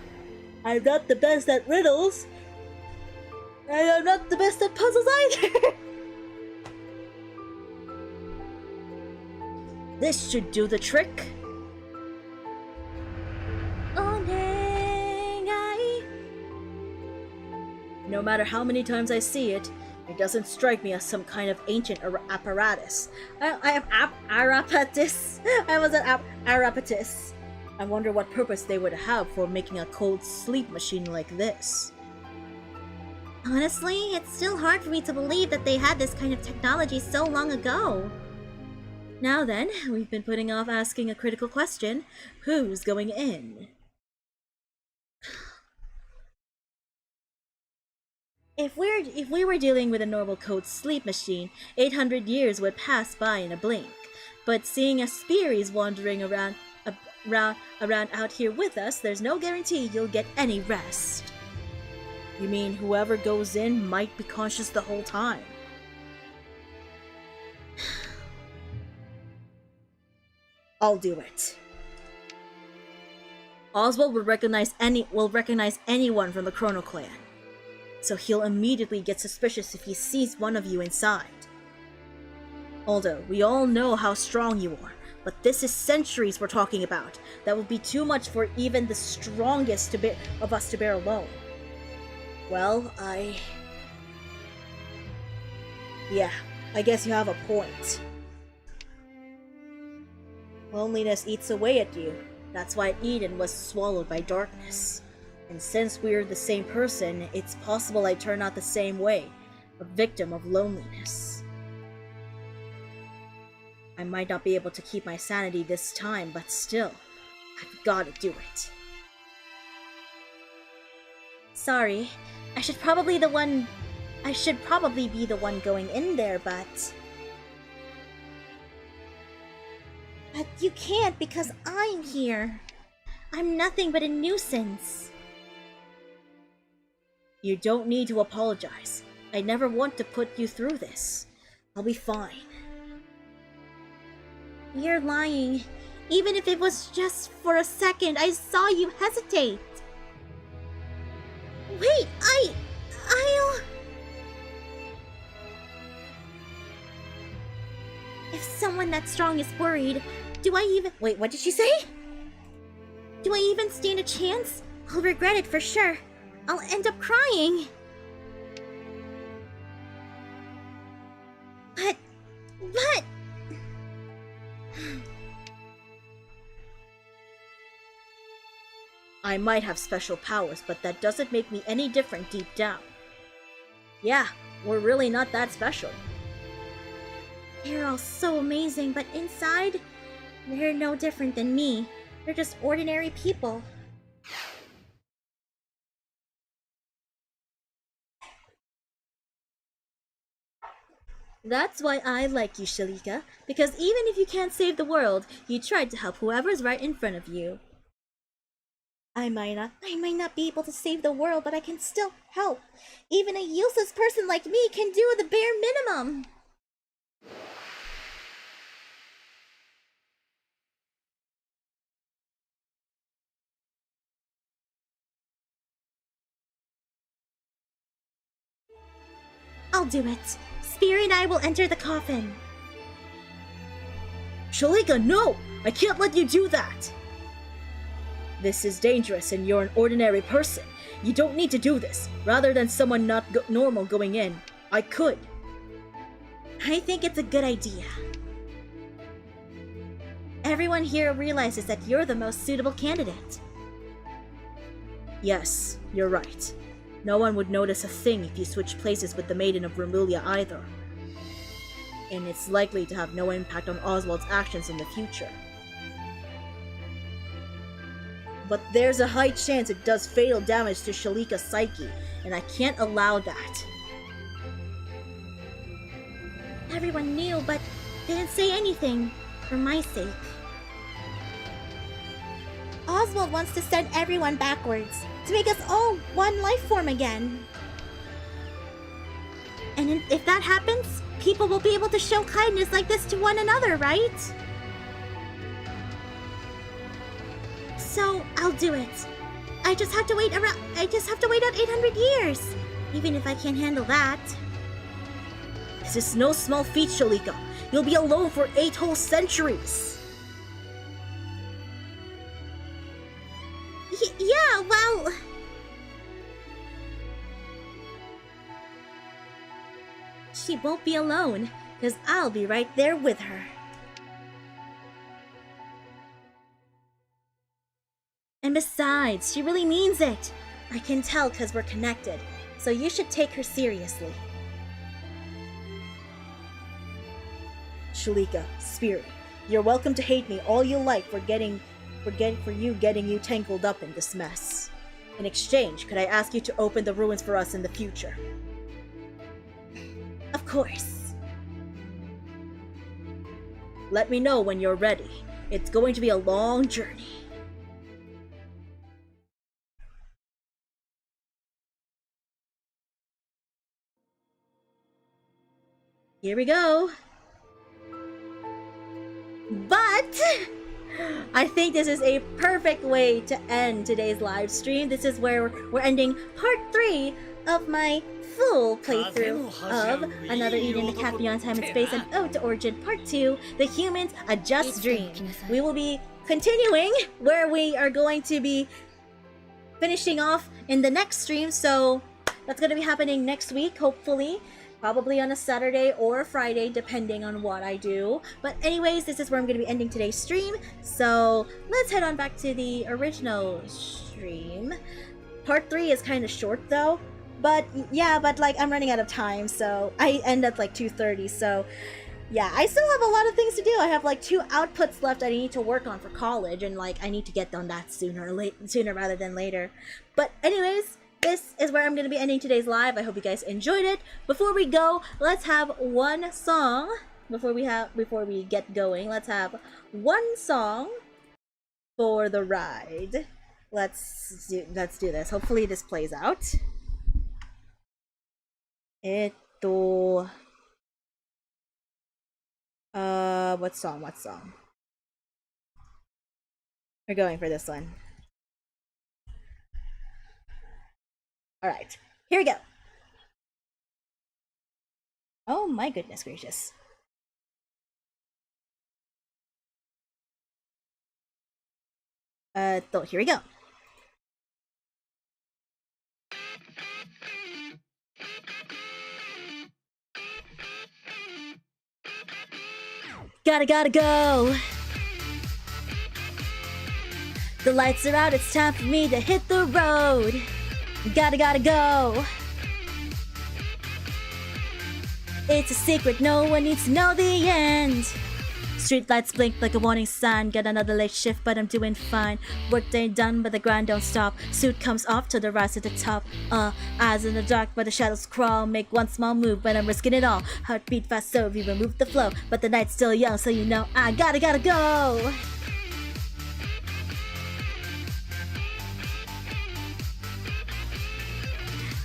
I'm not the best at riddles. And I'm not the best at puzzles either. This should do the trick. No matter how many times I see it, it doesn't strike me as some kind of ancient apparatus. I am Arapatus. I was an Arapatus. I wonder what purpose they would have for making a cold sleep machine like this. Honestly, it's still hard for me to believe that they had this kind of technology so long ago. Now then, we've been putting off asking a critical question. Who's going in? If we were dealing with a normal cold sleep machine, 800 years would pass by in a blink. But seeing as Spiri's wandering around out here with us, there's no guarantee you'll get any rest. You mean whoever goes in might be conscious the whole time? I'll do it. Oswald will recognize anyone from the Chrono Clan. So he'll immediately get suspicious if he sees one of you inside. Although, we all know how strong you are, but this is centuries we're talking about. That would be too much for even the strongest of us to bear alone. Well, yeah, I guess you have a point. Loneliness eats away at you. That's why Eden was swallowed by darkness. And since we're the same person, it's possible I turn out the same way, a victim of loneliness. I might not be able to keep my sanity this time, but still, I've gotta do it. Sorry, I should probably I should probably be the one going in there, but... But you can't because I'm here. I'm nothing but a nuisance. You don't need to apologize. I never want to put you through this. I'll be fine. You're lying. Even if it was just for a second, I saw you hesitate. Wait, I'll... If someone that strong is worried, do I even... Wait, what did she say? Do I even stand a chance? I'll regret it for sure. I'll end up crying. But... I might have special powers, but that doesn't make me any different deep down. Yeah, we're really not that special. They're all so amazing, but inside, they're no different than me. They're just ordinary people. That's why I like you, Chelika, because even if you can't save the world, you tried to help whoever's right in front of you. I might not be able to save the world, but I can still help. Even a useless person like me can do the bare minimum. I'll do it. Spiri and I will enter the coffin. Chelika, no! I can't let you do that! This is dangerous and you're an ordinary person. You don't need to do this. Rather than someone not normal going in, I could. I think it's a good idea. Everyone here realizes that you're the most suitable candidate. Yes, you're right. No one would notice a thing if you switch places with the Maiden of Vermillia either. And it's likely to have no impact on Oswald's actions in the future. But there's a high chance it does fatal damage to Chelika's psyche, and I can't allow that. Everyone knew, but didn't say anything, for my sake. Oswald wants to send everyone backwards, to make us all one life form again. And if that happens, people will be able to show kindness like this to one another, right? So, I'll do it. I just have to wait out 800 years. Even if I can't handle that. This is no small feat, Chelika. You'll be alone for 8 whole centuries. Yeah, well... She won't be alone, because I'll be right there with her. And besides, she really means it. I can tell because we're connected, so you should take her seriously. Chelika, Spiri, you're welcome to hate me all you like for getting you tangled up in this mess. In exchange, could I ask you to open the ruins for us in the future? Of course. Let me know when you're ready. It's going to be a long journey. Here we go. But I think this is a perfect way to end today's live stream. This is where we're ending part 3 of my full playthrough of Another Eden, The Cat Beyond Time and Space, and Ode to Origin Part 2, The Humans, A Just Dream. We will be continuing where we are going to be finishing off in the next stream, so that's going to be happening next week, hopefully. Probably on a Saturday or a Friday, depending on what I do. But anyways, this is where I'm going to be ending today's stream. So let's head on back to the original stream. Part 3 is kind of short though. But yeah, like I'm running out of time. So I end at like 2:30. So yeah, I still have a lot of things to do. I have like 2 outputs left I need to work on for college. And like I need to get done that sooner rather than later. But anyways, this is where I'm going to be ending today's live. I hope you guys enjoyed it. Before we go, let's have one song. Before we get going, let's have one song for the ride. Let's do this. Hopefully this plays out. What song? We're going for this one. Alright, here we go. Oh my goodness gracious. Here we go. Gotta go. The lights are out, it's time for me to hit the road. Gotta go. It's a secret, no one needs to know the end. Streetlights blink like a warning sign. Got another late shift, but I'm doing fine. Workday done, but the grind don't stop. Suit comes off to the rise to the top. Eyes in the dark, but the shadows crawl. Make one small move, but I'm risking it all. Heartbeat fast, so we remove the flow. But the night's still young, so you know I gotta go.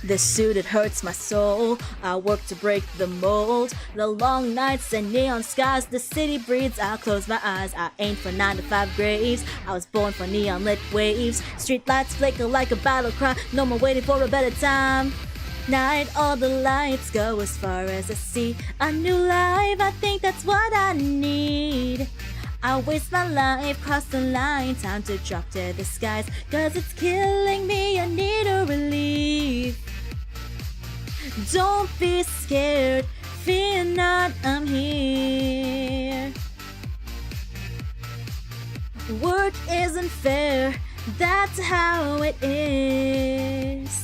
This suit, it hurts my soul. I work to break the mold. The long nights and neon skies the city breeds. I'll close my eyes. I ain't for 9 to 5 graves. I was born for neon lit waves. Street lights flicker like a battle cry. No more waiting for a better time. Night, all the lights go as far as I see. A new life, I think that's what I need. I waste my life, cross the line. Time to drop to the skies. Cause it's killing me, I need a relief. Don't be scared, fear not, I'm here. Work isn't fair, that's how it is.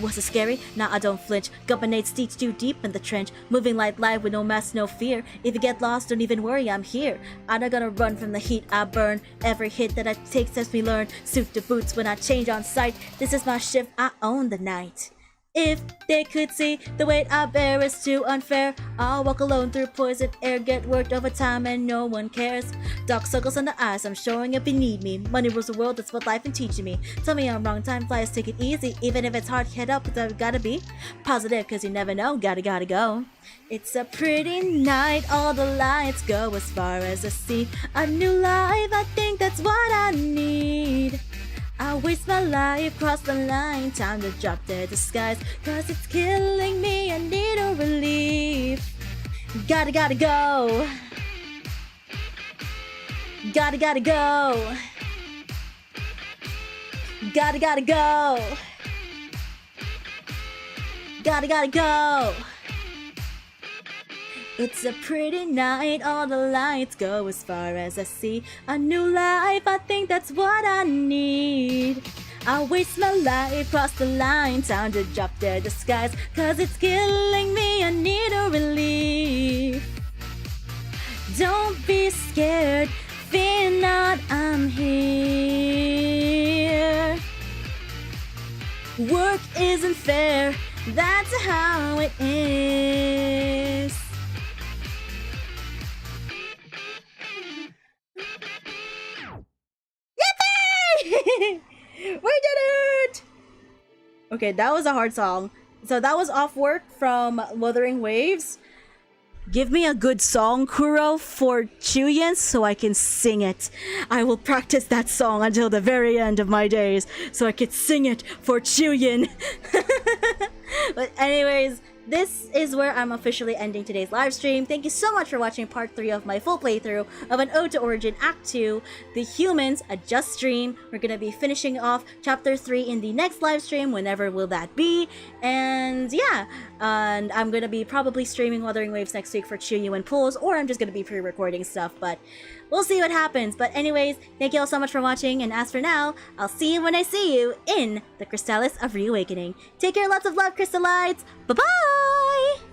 Was it scary? Nah, I don't flinch. Gumpinate steeds too deep in the trench. Moving like light with no mask, no fear. If you get lost, don't even worry, I'm here. I'm not gonna run from the heat I burn. Every hit that I take sets me learn. Suit to boots when I change on sight. This is my shift, I own the night. If they could see the weight I bear is too unfair. I'll walk alone through poison air, get worked over time and no one cares. Dark circles in the eyes, I'm showing up you need me. Money rules the world, that's what life is teaching me. Tell me I'm wrong, time flies, take it easy. Even if it's hard, head up, but I gotta be positive, cause you never know, gotta go. It's a pretty night, all the lights go as far as I see. A new life, I think that's what I need. I waste my life, cross the line, time to drop to the skies. Cause it's killing me, I need a relief. Gotta go. Gotta go. Gotta go. Gotta go. It's a pretty night, all the lights go as far as I see. A new life, I think that's what I need. I waste my life, cross the line, time to drop to the skies. Cause it's killing me, I need a relief. Don't be scared, fear not, I'm here. Work isn't fair, that's how it is. We did it! Okay, that was a hard song. So that was off work from Wuthering Waves. Give me a good song, Kuro, for Chuyen so I can sing it. I will practice that song until the very end of my days so I can sing it for Chuyen. But anyways, this is where I'm officially ending today's live stream. Thank you so much for watching part 3 of my full playthrough of An Ode to Origin Act 2, The Humans, a Just Stream. We're gonna be finishing off chapter 3 in the next live stream, whenever will that be. And yeah, and I'm gonna be probably streaming Wuthering Waves next week for Chuyu and Pools, or I'm just gonna be pre-recording stuff, but we'll see what happens. But anyways, thank you all so much for watching, and as for now, I'll see you when I see you in the Crystalites of Reawakening. Take care, lots of love, Crystalites! Bye-bye!